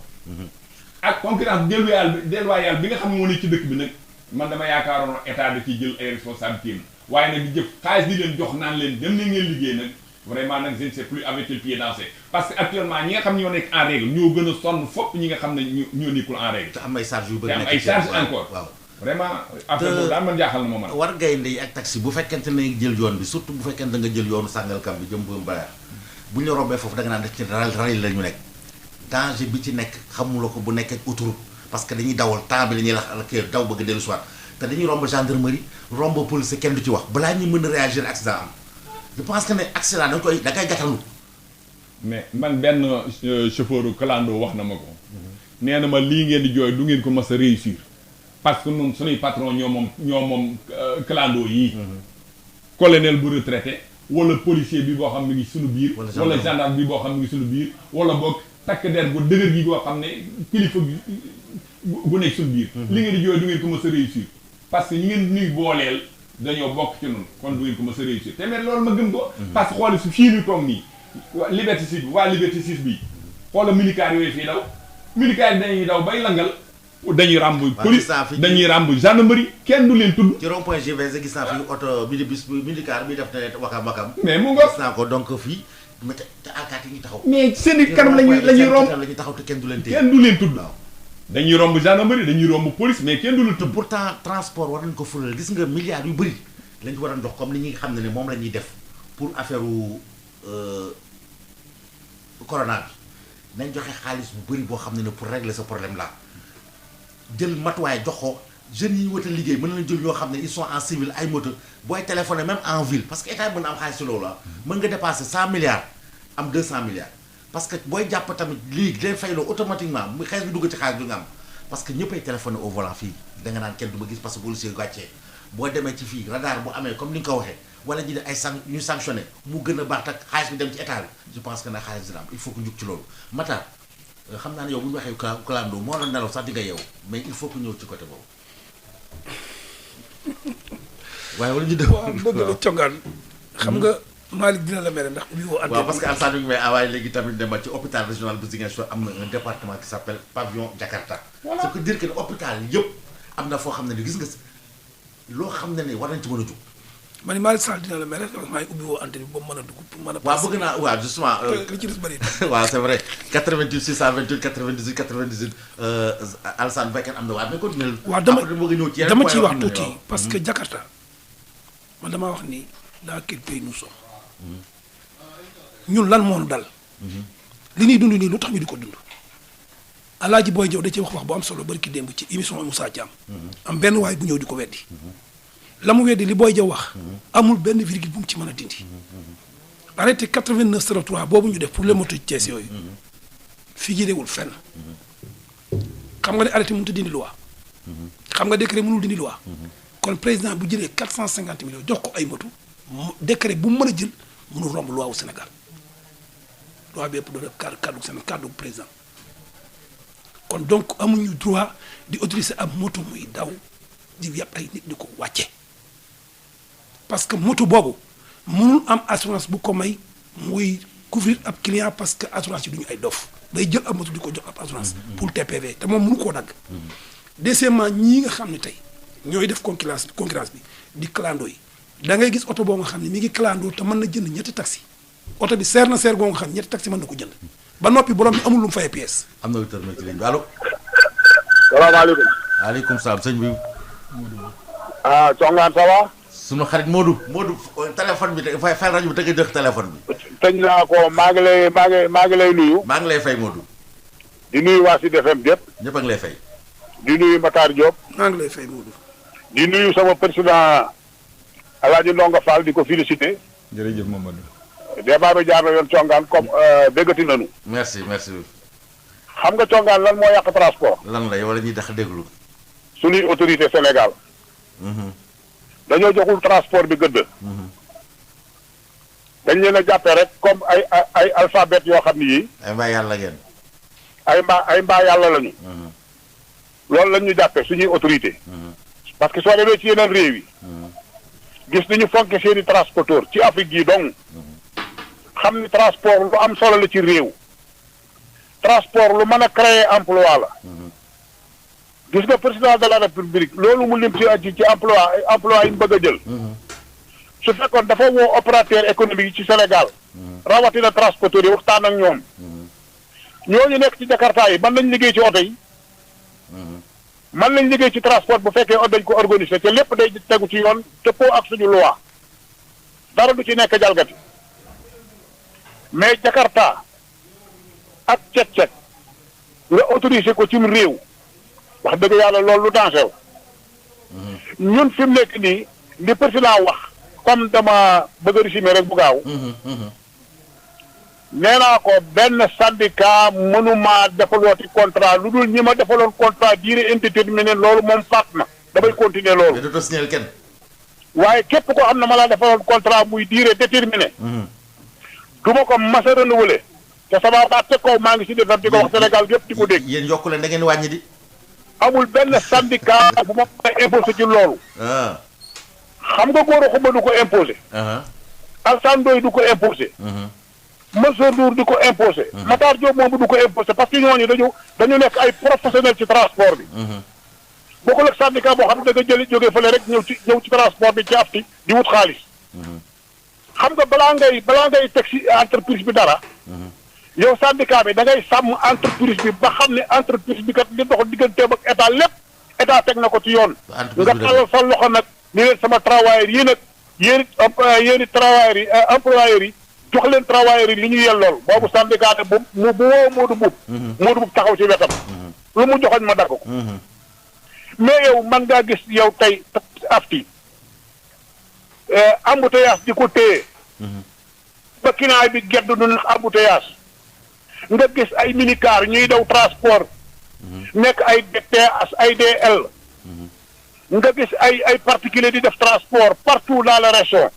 ak concurrence déloyale bi nga xam ne moo nekk ci dëkk bi nag man dama yaakaaroon état da ciy jël ay responsabilités waaye nag di jëf xaalis di leen jox naan leen dem na ngeen liggéey nag vraiment nag je ne sais plus avec quel pied danser parce que actuellement ñi nga xam ne ñoo nekk en règle ñoo gën a sonn fopp ñi nga xam ne ñoo nekkul en règle. te am ay charges yu bëri te am ay charges encore. waaw vraiment affaire boobu daal man jaaxal na ma man. war gaynde yi ak taxi bu fekkente ne jël yoon bi surtout bu fekkente da nga jël yoonu Sangalkam bi jëm ba Mbayar bu ñu la rombee foofu da nga naan def ci rali la ñu nekk danger bi ci nekk xamuloo ko bu nekkee autoroute parce que dañuy dawal temps bi la ñuy la kii daw bëgg dellu soit te dañuy romb gendarmerie romb police kenn du ci wax balaa ñuy mën a réagir accident am je pense que ne accident da koy gàttalu. mais man benn chauffeur clando wax na ma ko. nee na ma lii ngeen di jooy du ngeen ko mës a réussir parce que ñun suñuy patron ñoo moom clando yii. colonel bu retraité wala policier bi boo xam ne ngi suñu biir. wala gendarme bi boo xam ne ngi suñu biir wala boog takk der bu dëgër gi boo xam ne kilifa bu nekk suñu biir. li ngeen di jooy du ngeen ko mës a réussir. parce que ñi ngeen nuy booleel dañoo bokk ci noonu kon du ngeen ko mës a réussir te mais loolu ma gëm ko. parce que xooli su fii ñu toog nii Liberté 6 bi waa Liberté 6 bi xoola militaires yooyu fii daw militaires yi dañuy daw bay langal dañuy ràmb police dañuy ràmb gendarmerie kenn du leen tudd. ci rond point GVC gis naa fi oto minibus militaire bi def ne wakam mais mu nga gis naa ko donc fii te alkaati yi ñu taxaw. mais seen i kanam lañuy romb la ñuy taxaw te kenn du leen téye kenn du leen tudd. dañuy romb gendarmerie dañuy romb police mais kenn du la tudd. pourtant transport war nañ ko fulal gis nga milliards yu bëri lañ ko war a ndox comme ni ñi nga xam ne moom la ñuy def pour affaire corona bi nañ joxe xaalis bu bëri boo xam ne pour régler ce problème là jël matuwaay jox ko jeunes yi ñu wata liggéey mën nañ jël ñoo xam ne ils sont en civil ay moto booy téléphoné même en ville parce que état mën na am xaalis si loolu la mën nga dépasser 100 milliards am 200 milliards parce que booy jàpp tamit lii day fayloo automatiquement mu xees bi dugg ci xaalis bi nga am parce que ñëppay téléphoné au volant fii da nga naan kenn du ma gis parce que policier gàccee boo demee ci fii radar bu amee comme ni nga ko waxee wala ñu ne ay ñu sanctionné mu gën a baax tak xaalis bi dem ci état bi je pense que nag xaalis dina am il faut que njug ci loolu Matar xam naa ne yow bu ñu waxee clando moo la nelaw sax di nga yeewu mais il faut que ñëw ci côté boobu waaye wala ñu def dëgg la congaan xam nga Malick dina la mere ndax ubbi woo waaw parce que Alsane bi may waaye léegi tamit dema ci hôpital régional bu Ziguinchor am na un département qui s'appelle pavillon Jakarta ce que dire que ne hôpital yëpp am na foo xam ne ni gis nga loo xam ne ni war nañ ci mën a jug ma ni Malick Sall dina la mere parce que maa ngi ubbi woo antenne bi ba mu mën a dugg pour mën a waaw bëgg naa waaw justement li ci des bëri waaw c'est vrai 88 628 98 98 Alsane Bekene am na waaye mais continué waaw dama ciy wax tuuti parce que Jakarta man damaa wax ni dans quel pays nous sommes ñun lan moo nu dal li ñuy dund nii lu tax ñu di ko dund Alaaji Boy Jaw da ci wax bu am solo bari ki démb ci émission Moussa Thiam am benn waay bu ñëw di ko weddi la mu weddi li Boy Jaw wax amul benn virgule bu mu ci mën a dindi arrêté 8903 boobu ñu def pour les motos Thiès yooyu fii jëlewul fenn xam nga ne arrêté mënut a dindi loi xam nga décret mënul dindi loi kon président bu jëlee 450 millions jox ko ay moto décret bu mu mën a jël mënul romb loi wu Sénégal loi bi yëpp doon def kaddu seen kaddu président kon donc amuñu droit di autoriser ab moto muy daw di yàpp ay nit di ko wàcce parce que moto boobu mënul am assurance bu ko may muy couvrir ab client parce que assurance yi du ñu ay dof day jël ab moto di ko jox ab assurance pour TPV te moom mënu koo dagg deuxièmement ñii nga xam ne tey ñooy def concurrence bi di clando yi da ngay gis oto boo nga xam ne mi ngi clando te mën na jënd ñetti taxi oto bi seer na seer goo nga xam ne ñetti taxi mën na ko jënd ba noppi borom bi amul lu mu fay pièce. am na wutal ma ci ligne bi allo. salaamaaleykum. waaleykum salaam sëñ bi. ah Congaan ça va. sunu xarit Modou téléphone bi te fay rajo bi te nga jox téléphone bi. tëj naa ko maa ngi lay nuyu. maa ngi lay fay Modou. di nuyu waa Sud FM gépp. ñëpp a ngi lay fay. di nuyu Matar Diop. maa ngi lay fay Modou. di nuyu sama président El Hadj Ndonga Fall di ko félicité. jërëjëf Mamadou. débat bi jaar na yoon Congaan comme déggati nañu. merci merci. xam nga Congaan lan moo yàq transport. lan la wala ñuy tax déglu. suñuy autorité Sénégal. dañoo joxul transport bi gëdd. dañ leen a jàppee rek comme ay alphabet yoo xam ni yii. ay mbaa yàlla ngeen. ay mbaa yàlla lañu. loolu lañ ñu jàppee suñuy autorité. parce que soo demee ci yeneen réew yi. gis nañu fonke seeni transporteur ci Afrique yi donc. xam ni transport lu am solo la ci réew. transport lu mën a créer emploi la. gis nga président de la république loolu mu lim ci emploi yi mu bëgg a jël. su fekkoon dafa woo opérateur économique yi ci Sénégal. rawatina transporteurs yi waxtaan ak ñoom. ñooñu nekk ci Jakarta yi mën nañ liggéey ci oto yi. mën nañ liggéey ci transport bu fekkee dañ ko organiser te lépp day tegu ci yoon dëppoo ak suñu loi. dara du ci nekk jalgati. mais Jakarta ak cek-cek nga autorisé ko cim réew. wax dëgg yàlla loolu lu danger la. ñun fi mu nekk nii li président wax comme dama bëgg a résumer rek bu gaaw. nee naa ko benn syndicat mënuma defalooti contrat lu dul ñi ma defaloon contrat durée indéterminée loolu moom faat na damay continuer loolu. mais dootoo signaler kenn. waaye képp koo xam ne ma laa defaloon contrat muy durée déterminée. du ma ko mas a renouveler. te sama baat te kaw maa ngi si defar di ko wax Sénégal yëpp di ko dégg. yéen yokku leen da ngeen wàññi di. amul benn syndicat bu ma koy imposé ci loolu. xam nga góor a xuma du ko imposé. Alassane Ndoye du ko imposé. Mansour Ndour di ko imposé. Matar Diop moom du ko imposé parce que ñooñu dañu nekk ay professionnel ci transport bi. bokkul ak syndicat boo xam ne da nga jëli jógee fële rek ñëw ci transport bi ci afti di wut xaalis. xam nga balaa ngay teg si entreprise bi dara. yow syndicat bi da ngay sàmm entreprise bi ba xam ne entreprise bi kat li dox digganteem ak état lépp état teg na ko ci yoon. nga talal sa loxo nag ni leen sama travailleurs yi nag yéen it travailleurs yi employeurs yi jox leen travailleurs yi li ñu yellool boobu syndicat ne bu woo Modou Mboup taxaw ci wetam. lu mu joxoñ ma dagg ko. mais yow man ngaa gis yow tey afti embouteillage di ko téye. ba kinaay bi gedd du ndax embouteillage. nga gis ay minicar ñuy daw transport. nekk ay DTS ay DL. nga gis ay particulier di def transport partout dans la région.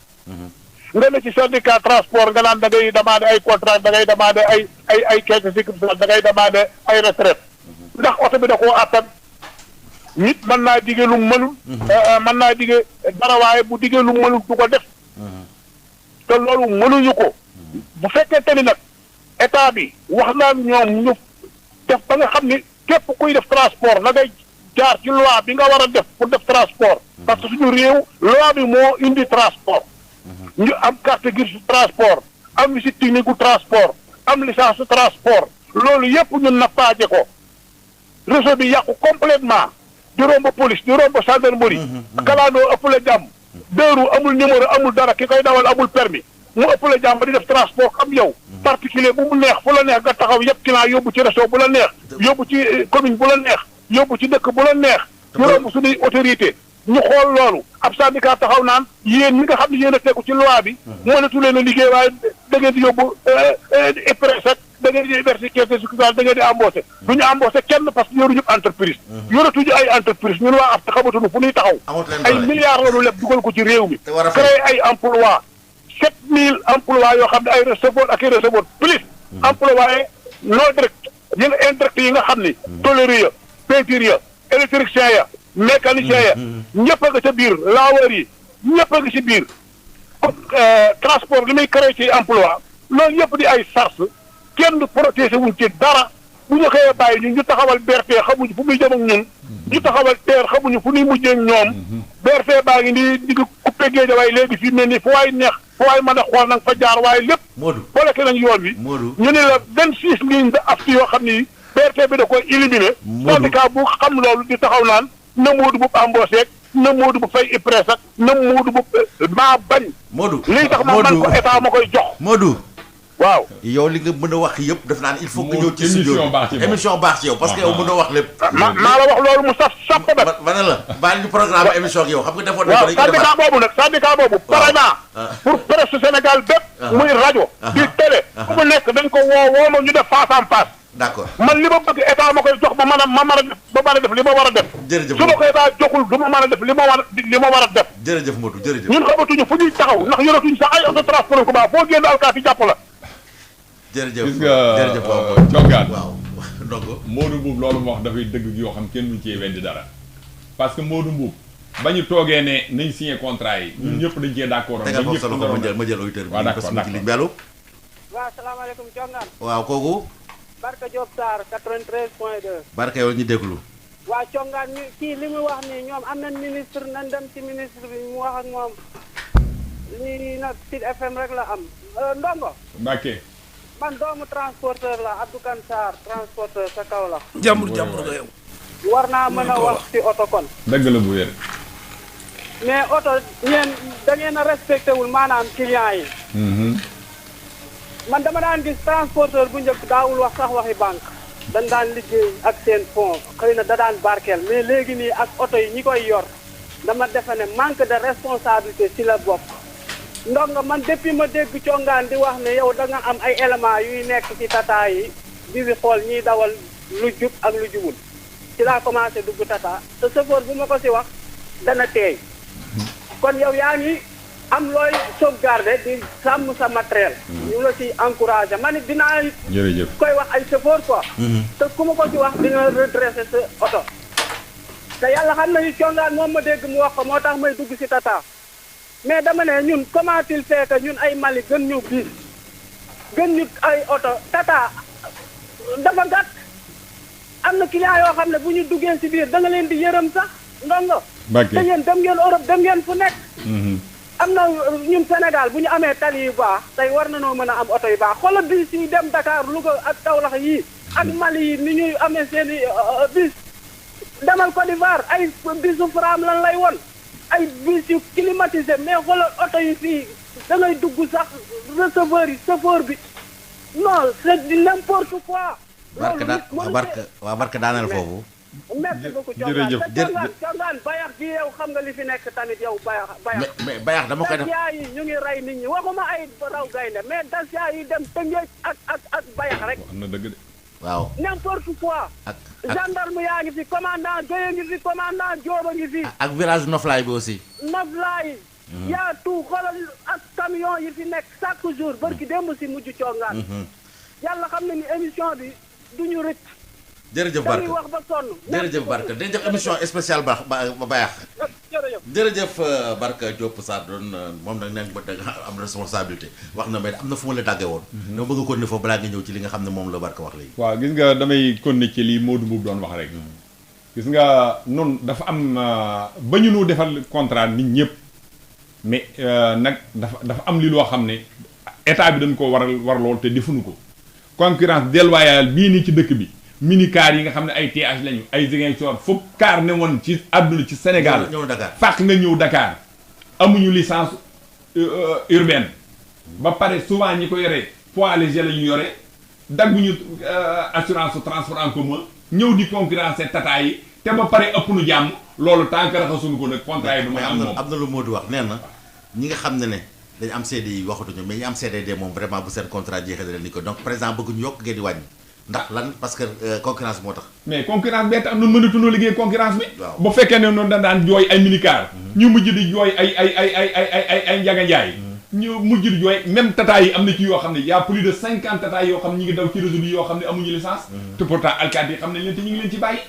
nga ne ci syndicat transport nga naan da ngay demander ay contrat da ngay demander ay caisse sécurité da ngay demander ay retraite ndax oto bi da koo attan nit mën naa digee lu mënul. mën naa digee dara waaye bu digee lu mënul du ko def. te loolu mënuñu ko. bu fekkente ni nag état bi wax naa ñoom ñu def ba nga xam ni képp kuy def transport na ngay jaar ci loi bi nga war a def pour def transport. parce que suñu réew loi bi moo indi transport. ñu am carte grise transport am visite technique gu transport am licence transport loolu yëpp ñun nappaaje ko réseau bi yàqu complètement di romb police di romb gendarmerie. kalaandoo ëpp la jàmm. dëru amul numéro amul dara ki koy dawal amul permis mu ëpp la jàmm di def transport am yow. particulier bu mu neex fu la neex nga taxaw yëpp ki naa yóbbu ci réseau bu la neex. yóbbu ci commune bu la neex. yóbbu ci dëkk bu la neex. ñu romb suñuy autorité ñu xool loolu ab syndicat taxaw naan yéen ñi nga xam ne yéen a tegu ci loi bi. mënatu leen a liggéey waaye da ngeen di yóbbu IPRES ak da ngeen di verser caisse de sécurité da ngeen di embauché. du ñu embauché kenn parce que yoruñu entreprise. yoratuñu ay entreprise ñun waa AFT xamatuñu fu ñuy taxaw. ay milliards la ñu leb dugal ko ci réew mi. créé ay emploi 7000 emploi yoo xam ne ay receveur ak ay receveur plus employé non direct yi nga indirect yi nga xam ni tôlerie ya peinture ya électricien ya mécanicien ya ñëpp a nga ca biir laawar yi ñëpp a nga ci biir transport li muy créé ci emploi loolu yëpp di ay sars kenn protégé wuñ ci dara bu ñu xëyee bàyyi ñu taxawal BRT xamuñu fu muy jëm ak ñun ñu taxawal TER xamuñu fu ñuy mujjee ak ñoom BRT baa ngi nii di coupé géej waaye léegi fii mel ni fu waay neex fu waay mën a xool nanga fa jaar waaye lépp bloqué nañ yoon wi ñu ne la 26 lignes de afti yoo xam ni BRT bi da koy éliminé syndicat bu xam loolu di taxaw naan na Modou bu embauché na Modou bu fay IPRES ak na Modou bu maa bañ lii tax ma man ko état ma koy jox Modou waaw yow li nga mën a wax yëpp def naa ne il faut que ñëw ci studio émission baax ci yow parce que yow mën a wax lépp maa la wax loolu mu saf saf ko bet ma ne la baal ñu programme émission ak yow xam nga defoon waaw syndicat boobu pare naa pour presse Sénégal bépp muy rajo di télé fu mu nekk dañ ko woo ma ñu def face en face d'accord man li ma bëgg état ma koy jox ma mën a def li ma war a def jërëjëf su ma ko état joxul du ma mën a def li ma war a def jërëjëf Modou jërëjëf ñun xamatuñu fu ñuy taxaw ndax yoratuñu sax ay auto transport ko baax foo génn alkaati jàpp la jërëjëf gis nga jërëjëf congaan waaw ndongo Modou Mbuub loolu mu wax dafay dëgg yoo xam kenn duñ cee weddi dara parce que Modou Mbuub ba ñu toogee ne nañ signé contrat yi ñun ñëpp dañ cee d'accord tegal foofu sa loxo ma jël auditeur bi parce que ligne bi allo waaw salaamaaleykum congaan waaw kooku Barka Diop Sarr 93.2 Barka yow ñu déglu waa congaan ñu kii li mu wax nii ñoom am nañ ministre nañ dem ci ministre bi mu wax ak moom lii nag Sud FM rek la am ndongo Mbacke man doomu transporteur la Abdou Kane Sarr transporteur sa kaw la jàmbur nga yow war naa mën a wax ci oto kon dëgg la bu wér mais oto ñeen da ngeen a respecté wul maanaam client yi man dama daan gis transporteur bu njëkk daawul wax sax waxi banque dañ daan liggéey ak seen fond xëy na da daan barkeel mais léegi nii ak oto yi ñi koy yor dama defe ne manque de responsabilité ci la bokk ndongo man depuis ma dégg congaan di wax ne yow da nga am ay éléments yuy nekk ci tata yi di xool ñiy dawal lu jub ak lu jubul ci laa commencé dugg tata te chauffeur bu ma ko ci wax dana teey kon yow yaa ngi am looy sauvegarder di sàmm sa matériel ñu la ci encouragé man it dinaa jërëjëf koy wax ay chauffeur quoi te ku ma ko ci wax dina redresser sa oto te yàlla xam nañu congaan moom ma dégg mu wax ko moo tax may dugg ci tata mais dama ne ñun comment il fait que ñun ay Mali gën ñu biis gën ñu ay oto tata dafa gàtt am na client yoo xam ne bu ñu duggee ci biir da nga leen di yërëm sax ndongo Mbacke da ngeen dem ngeen Europe dem ngeen fu nekk am na ñun Sénégal bu ñu amee tali yu baax tey war nañoo mën a am oto yu baax xoolal bis yi dem Dakar Louga ak Kaolack yii ak Mali yi ni ñuy amee seen i bis demal Côte d'Ivoire ay bisu Fram lan lay won ay bis yu climatisé mais xoolal oto yi fii da ngay dugg sax receveur yi chauffeur bi non c'est n'importe quoi. Barka daaneel foofu. merci beaucoup jërëjëf congaan bayax gi yow xam nga li fi nekk tamit yow bayax mais bayax dama koy def dacia yi ñu ngi rey nit ñi waxuma ay raw gaynde mais dacia yi dem Tëngéej ak bayax rek wax na dëgg de waaw n'importe quoi ak gendarme yaa ngi fi commandant Guèye ngi fi commandant Diop a ngi fi ak virage Noflaay bi aussi Noflaay yaa tout xoolal ak camion yi fi nekk chaque jour barki démb si mujj congaan yàlla xam ne ni émission bi duñu rëcc jërëjëf Barka dañuy wax ba sonn jërëjëf Barka dañu def émission spéciale ba bayax jërëjëf Barka Diop Sarr doon moom nag neen ba danga am responsabilité wax na mais am na fu ma la tàggee woon dama bëgg ko ne foofu balaa nga ñëw ci li nga xam ne moom la Barka wax léegi waaw gis nga damay continuer ci li Modou Mbuub doon wax rek gis nga noonu dafa am ba ñu nu defal contrat nit ñëpp mais nag dafa am li loo xam ne état bi dañ ko war lool te defuñu ko concurrence déloyale bii nii ci dëkk bi minicar yi nga xam ne ay TH lañu ay Ziguinchor foofu car ne woon ci àdduna ci Sénégal ñëw Dakar fàq nga ñëw Dakar amuñu licence urbaine ba pare souvent ñi ko yore poids léger la ñu yore dagguñu assurance transport en commun ñëw di concurrencer tata yi te ba pare ëpp nu jàmm loolu tant que raxasuñu ko nag contrat yi du may am moom am na lu Modou wax nee na ñi nga xam ne dañu am CDI waxatuñu mais ñi am CDD moom vraiment bu seen contrat jeexee da leen ni ko donc par exemple bëgguñu yokk ngeen di wàññi ndax lan parce que concurrence moo tax mais concurrence bee tax noonu mënatunoo liggéey concurrence bi waaw bu fekkee ne noonu daan jooy ay minicar ñu mujj di jooy ay njaga njaay ñu mujj jooy même tata yi am na ci yoo xam ne y a plus de 50 tata yoo xam ne ñu ngi daw ci réseau bi yoo xam ne amuñu licence te pourtant alkaati yi xam nañ leen te ñu ngi leen ci bàyyi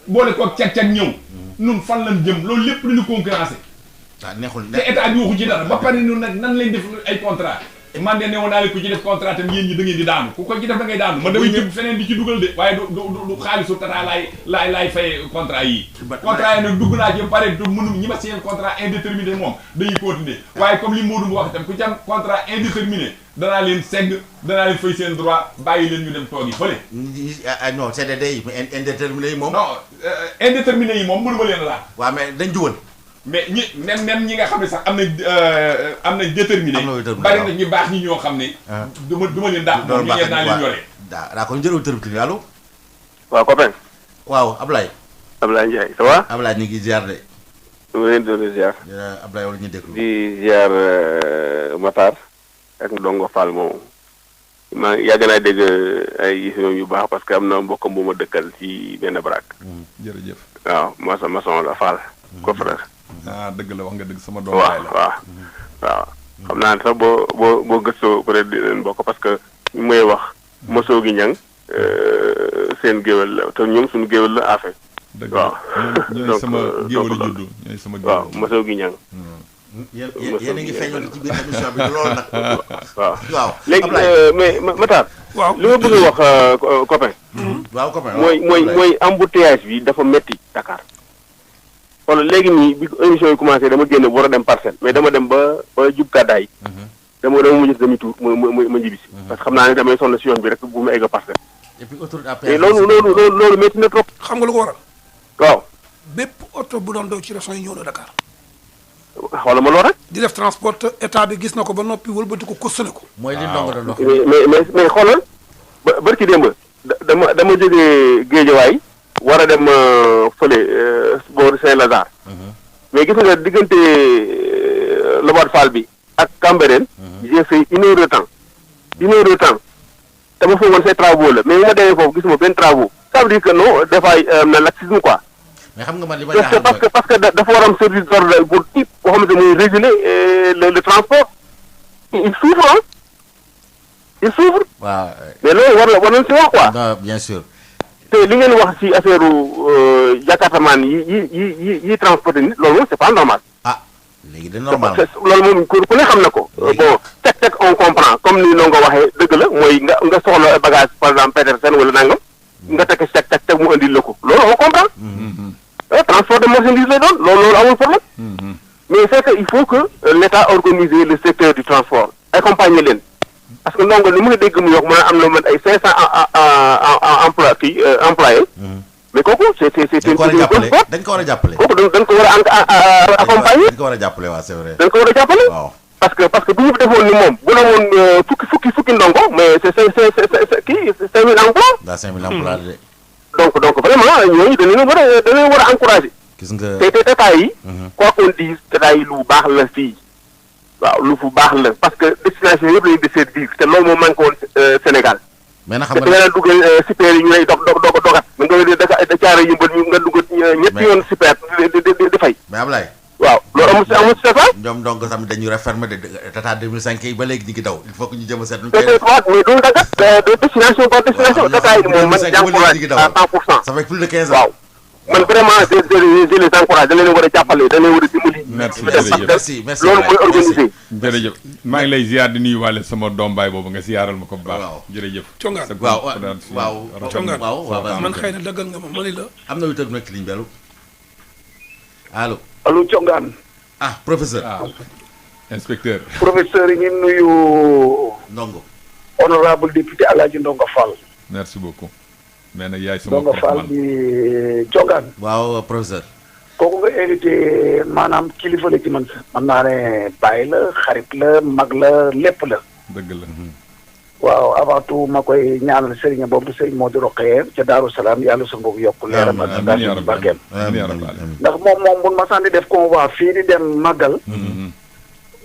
boole koog cag-cag ñëw nun fan lañ jëm loolu lépp lu ñu concurrencé neexul te état bi waxu ci dara ba pare ñun nag nan lañ def ay contrat man de newoon naa leen ku ci def contrat tam yéen ñi da ngeen di daanu ku ko ci def da ngay daanu man damay jëm feneen di ci dugal de waaye du xaalisu tata laay fay contrat yi contrat yi nag dugg naa ci pare du mënu ñi ma seen contrat indéterminé moom dañuy continuer waaye comme li Modou wax itam ku ci am contrat indéterminé danaa leen segg danaa leen fay seen droit bàyyi leen ñu dem toog yi fële non CDD yi indéterminé yi moom non indéterminé yi moom mënu ma leen laaj waaw mais dañ jubal mais ñi même ñi nga xam ne sax am nañ déterminé bari na ñu baax ñi ñoo xam ne du ma leen daax moom ñu ngeen naa leen yore daa ko jël autorité bi allo waaw copain. waaw Ablaye Ndiaye ça va. Ablaye ñu ngi ziar de ñu ngi leen di ziar. Ablaye wala ñu déglu di ziar Matar ak Ndongo Fall moom maa yàgg naa dégg ay yu baax parce que am na mbokkam bu ma dëkkal ci benn baraak. jërëjëf waaw maçon la Fall ko frère. dëgg la wax nga dëgg sama doom baay la waaw xam naa ne sax boo gëstoo peut-être di leen bokk parce que ñu may wax mosoo gi ñang seen géwél la te ñoom suñu géwél la affaire. dëgg la ñooy sama géwélu juddu ñooy sama géwél. waaw mosoo gi ñang. yéen a ngi feeñoon ci biir émission bi loolu nag. waaw léegi mais Matar. waaw li ma bëgg a wax copain. waaw copain mooy embouteillage bi dafa metti Dakar. wala léegi nii bi émission yi commencé dama génn war a dem parcelle mais dama dem ba jub gàddaay dama mujj demi tour ma njibisi parce que xam naa ne damay sonn si yoon bi rek bu ma egg parcelle et puis autorité mais loolu métti na trop. xam nga lu ko waral waaw bépp oto bu doon daw ci régions yi ñëw na Dakar wala ma lool rek di def transport état bi gis na ko ba noppi wëlbati ko cautionné ko mooy li ndongo doon wax mais xoolal barki démb dama jógee Géejawaay war a dem fële boor Saint-Lazare mais gis nga diggante Lobatt Fall bi ak Cambérène j'ai fait 1 heure de temps dama foogoon say travaux la mais bu ma demee foofu gisuma benn travaux ça veut dire que non dafay na laxisme quoi mais xam nga man li ma jaaxal parce que dafa war am service d'ordre pour type boo xamante muy réguler le transport il souffre waaw mais loolu war nañ si wax quoi non bien sûr te li ngeen wax ci affaire jakartamaan yi transporté nit loolu moom c'est pas normal. léegi de normal loolu moom ku ne xam na ko. bon teg on comprend comme ni noo nga waxee dëgg la mooy nga soxla bagage par exemple Petersen wala nangam nga teg teg mu andil la ko loolu on comprend. transport de marchandise lay doon loolu amul problème. mais c'est que il faut que l'État organise le secteur du transport accompagner leen. parce que ndongo li mu ngi dégg mu yokk mën a am na man ay 500 employés. mais kooku dañ ko war a jàppale kooku dañ ko war a accompagner. dañ ko war a jàppale waaw c'est vrai. dañ ko war a jàppale. waaw parce que bu ñu defoon ni moom bu la woon fukki ndongo mais c'est kii 5000 emplois. daa 5000 emplois de. donc vraiment ñooñu dañu war a encourager. gis nga te tata yi. quoi qu'on dise tata yi lu baax la fii. waaw lu fu baax la parce que destination yëpp lañu desservir te loolu moo manqué woon Sénégal. mais na xam nga da dugg super yi ñu lay dogat nga caare yëmbal ñu nga dugg ñetti yoon super di fay. mais Ablaye. waaw loolu amul si tata. ñoom donc tamit dañu refermer de tata 2005 yi ba léegi ñu ngi daw il faut que ñu jëm a seet. ñu waaw mais duñu dagat de destination par destination tata yi moom man j'encourage à 100%. ça fait plus de 15 ans. waaw man vraiment je les encourage da leen war a jàppale da leen war a dimbali. merci loolu mooy organisé. jërëjëf maa ngi lay ziar di nuyuwaale sama doom baay boobu nga ziyaaral ma ko bu baax. waaw jërëjëf. Congaan waaw man xëy na dëggal nga ma mani la. am na lu tëdd nekk ligne bi allo. allo Congaan. professeur. inspecteur. professeur yi ngi nuyu. Ndongo. honorable député Alaaji Ndongo Fall. merci beaucoup. mais nag yaay sama Ndongo Fall bi Congaan. waaw professeur. kooku nga invité maanaam kilifa la ci man naa ne bàyyi la xarit la mag la lépp la. dëgg la. waaw avant tout ma koy ñaanal Serigne boobu Serigne Modou Rokhaya ca Daaru Salaam yàlla sa mbokk yokk leeram ak daal barkeem ndax moom bu ma sànni def convoi fii di dem màggal.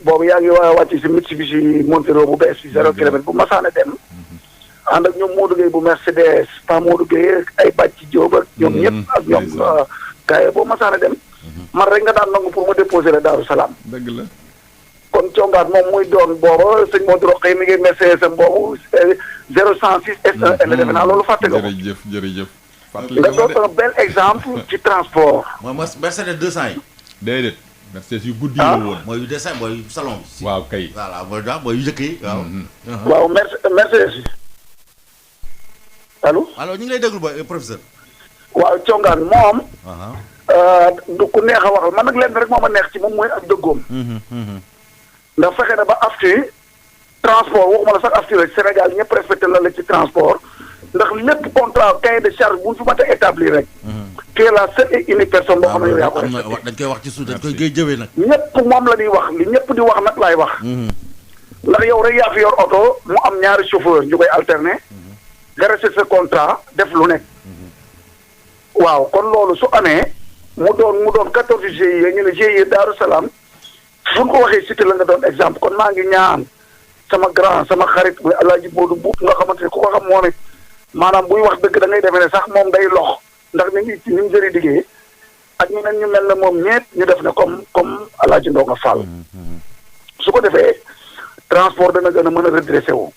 boobu yaa ngi wàcc si Mitsubishi Montero bu bees bi 0 kilomètre bu ma sànni dem. ànd ak ñoom Modou Gueye bu Mercedes pas Modou Gueye ay bàcc Jóob ak ñoom ñëpp ak ñoom gars yi boo ma sànni dem. man rek nga daan nangu pour ma déposer la Daaru Salaam. dëgg la. kon kon congaat moom muy doon booba sëñ Modou Rokhaya mi ngi Mercedes am boobu 016 S1 L defe naa loolu fàtte nga ko. jërëjëf. nga doon un bel exemple ci transport. mooy Mercedes 200 yi. déedéet. Mercedes yu guddi la woon. mooy yu dessin mooy salon bi. waaw kay. voilà mooy yu njëkk yi waaw. waaw Mercedes yi allo. alors ñu ngi lay déglu ba professeur. waaw congaan moom. du ku neex a waxal man nag lenn rek moo ma neex ci moom mooy ak dëggoom. ndax fexe na ba afti transport waxuma la sax afti rek Sénégal ñëpp respecté la ci transport ndax lépp contrat cahier de charge bu ñu fi mën a établir rek. kee la seule et unique personne boo xam ne yow yaa ko respecté. dañ koy wax ci suuf dañ koy jëwee nag. ñëpp moom la ñuy wax li ñëpp di wax nag laay wax. ndax yow rek yaa fi yor oto mu am ñaari chauffeur ñu koy alterner. nga respecté sa contrat def lu nekk. waaw kon loolu su amee mu doon 14 GIE ñu ne GIE Daaru Salaam fu ñu ko waxee cité la nga doon exemple kon maa ngi ñaan sama grand sama xarit muy Alaaji Modou Mbuub nga xamante ne ku ko xam moom it maanaam buy wax dëgg da ngay defee ne sax moom day lox ndax ni ñu jëri liggéey ak ñeneen ñu mel ne moom ñeet ñu def ne comme Alaaji Ndonga Fall su ko defee transport dana gën a mën a redressé wu.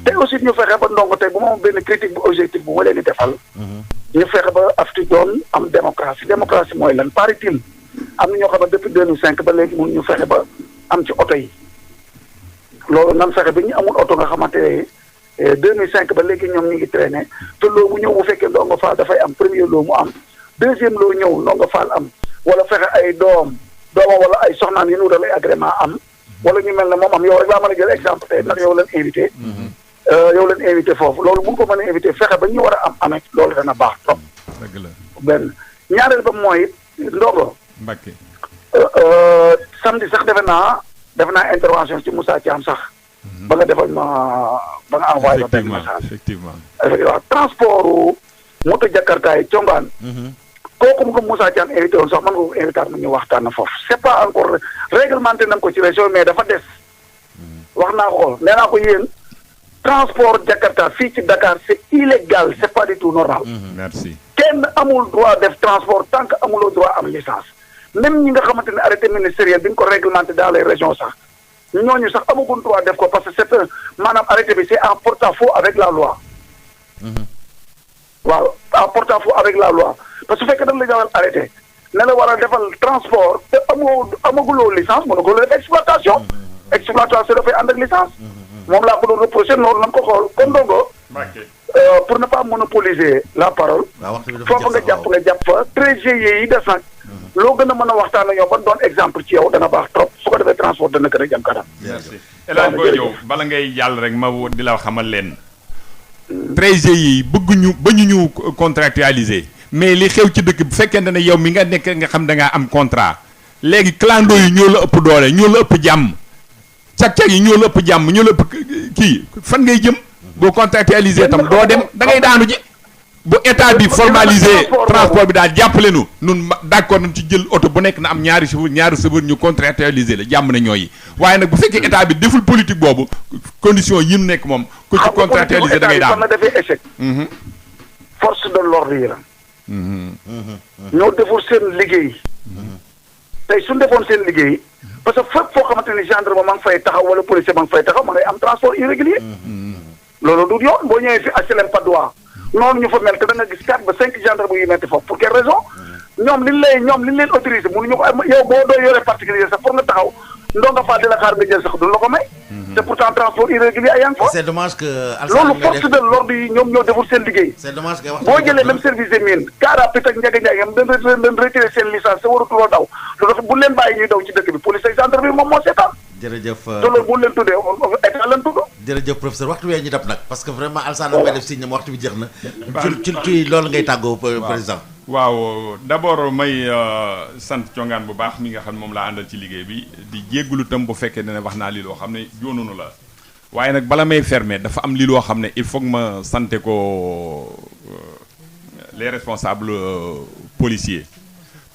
te aussi ñu fexe ba ndongo tey bu ma benn critique bu objectif bu ma leen di defal. ñu fexe ba afti doon am démocratie mooy lan paraît-il am na ñoo xam ne depuis 2005 ba léegi mun ñu fexe ba am ci oto yi loolu nan fexe ba ñu amul oto nga xamante ne 2005 ba léegi ñoom ñu ngi traîner te loo bu ñëw bu fekkee ndongo faal dafay am premier loo mu am deuxième loo ñëw ndongo faal am wala fexe ay doomam wala ay soxnaan yi ñu wutal ay agrément am wala ñu mel ne moom am yow rek laa mën a jël exemple tey ndax yow leen invité. yow leen invité foofu loolu bu ñu ko mën a invité fexe ba ñu war a am amek loolu dana baax trop. dëgg la benn ñaareel ba mooy ndongo. Mbacke. samedi sax defe naa intervention ci Moussa Thiam sax. ba nga defal ma ba nga envoyé ma benn message. effectivement transport moto Jakarta yi congaan. kooku mu ko Moussa Thiam invité woon sax mën nga ko invité mu ñu waxtaan na foofu c'est pas encore réglementé nañ ko ci région mais dafa des. wax naa ko nee naa ko yéen. transport Jakarta fii ci Dakar c'est illégal c'est pas du tout normal. merci. kenn amul droit def transport tant que amuloo droit am licence même ñi nga xamante ne arrêté ministériel bi ñu ko réglementé dans les régions sax ñooñu sax amaguñ droit def ko parce que c'est maanaam arrêté bi c'est en porte-à-faux avec la loi. waaw en porte-à-faux avec la loi parce que su fekkee dañ la joxal arrêté ne la war a defal transport te amaguloo licence mën na ko def exploitation. exploitation dafay ànd ak licence. moom laa ko doon reproché noonu nañ ko xool kon ndongo. pour ne pas monopoliser la parole. foofu nga jàpp fa 13 GIE yi des nag. loo gën a mën a waxtaan ak yow ba doon exemple ci yow dana baax trop su ko defee transport dana gën a jëm kanam. merci El Hadj Boy Diop bala ngay jàll rek ma di la xamal leen. 13 GIE yi bañuñu contractualiser mais li xew ci dëkk bu fekkente ne yow mi nga nekk nga xam da ngaa am contrat léegi clando yi ñoo la ëpp doole ñoo la ëpp jàmm. cag-cag yi ñoo la ëpp jàmm ñoo la ëpp kii fan ngay jëm boo contractualisé tam doo dem da ngay daanu ji bu état bi formalisé transport bi daal jàppale nu nun d'accord nañ ci jël oto bu nekk na am ñaari chauffeur ñu contractualisé la jàmm na ñooyi waaye nag bu fekkee état bi deful politique boobu condition yi mu nekk moom ku ci contractualisé da ngay daanu na defee échec force de l'ordre yi la ñoo deful seen liggéey tey suñu defoon seen liggéey parce que fépp foo xamante ni gendarme ma ngi fay taxaw wala policier ma ngi fay taxaw ma ngay am transport irrégulier loolu du yoon boo ñëwee fi HLM Patte d'Oie noonu ñu fa mel te da nga gis 4 ba 5 gendarme yu metti foofu pour quelle raison ñoom li leen autorisé mënuñu ko yow boo doo yore particulier sax pour nga taxaw ndonga faa di la xaar nga jël sax duñ la ko may te pourtant transport irrégulier ay yaa ngi fa c'est dommage que loolu force de l'ordre yi ñoom ñoo deful seen liggéey c'est dommage que boo jëlee même service des mines car rapide ak njaga njaay am dañ retiré seen licence te waratuloo daw lu tax bu leen bàyyi ñuy daw ci dëkk bi police ak gendarmerie moom moo seetaan jërëjëf te loolu bu leen tuddee état leen tudd jërëjëf professeur waxtu wee ñu dab nag parce que vraiment Alassane may def signe waxtu bi jeex na ci loolu ngay tàggoo président waaw d'abord may sant congaan bu baax mi nga xam ne moom laa àndal ci liggéey bi di jéggulu tam bu fekkee ne wax naa lii loo xam ne joonunu la waaye nag bala may fermer dafa am lii loo xam ne il faut que ma sante ko les responsables policiers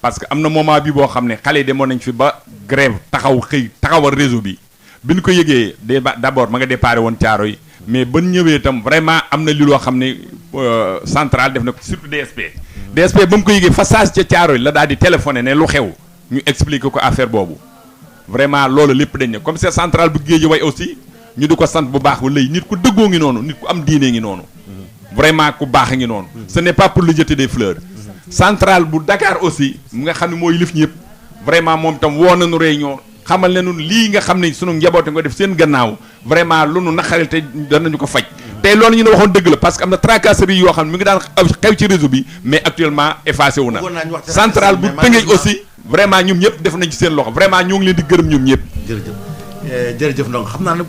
parce que am na moment bi boo xam ne xale yi demoon nañ fi ba grève taxawal réseau bi ñu ko yëgee d'abord ma nga déparé woon caaro yi mais ban ñëwee itam vraiment am na lii loo xam ne central def na ko surtout DSP ba mu ko yëgee fa saas ca caaro yi la daal di téléphoné ne lu xew ñu expliqué ko affaire boobu vraiment loolu lépp dañ ne commissaire central bu Guédiawaye aussi ñu di ko sant bu baax wala nit ku dëggoo ngi noonu nit ku am diine ngi noonu vraiment ku baax ngi noonu ce n'est pas pour lui jeter des fleurs central bu Dakar aussi mu nga xam ne mooy lif ñëpp vraiment moom tam woo nañu réunion xamal nañu lii nga xam ne sunu njaboote nga def seen gannaaw vraiment lu nu naqaril te danañu ko faj tey loolu ñu ne waxoon dëgg la parce que am na tracasserie yoo xam ne mi ngi daan xew ci réseau bi mais actuellement effacé wu na central bu Tëngéej aussi vraiment ñoom ñëpp def nañ ci seen loxo vraiment ñoo ngi leen di gërëm ñoom ñëpp jërëjëf donc xam naa ne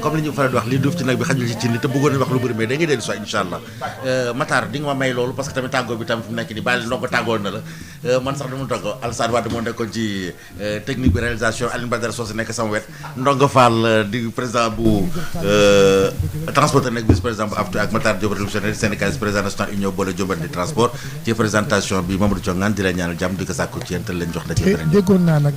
comme li ñu faral di wax li duuf ci nag bi xajul ci cin li te bëggoon nañ wax lu bëri mais da ngay dellu si incha allah Matar di nga ma may loolu parce que tamit tàggoo bi tam fi mu nekk nii bàyyi ndongo tàggoo na la man sax dama tàggoo Alassane Wade moo nekkoon ci technique bi réalisation Alioune Badara Socé nekk sama wet Ndongo Fall di président bu transporteur nekk vice président bu AFTU ak Matar Diop révolutionnaire syndicaliste président national union boole Diourbel di transport ci présentation bi Mamadou Thiongane di la ñaanal jàmm di ko sàkku ci yéen te leen jox daje beneen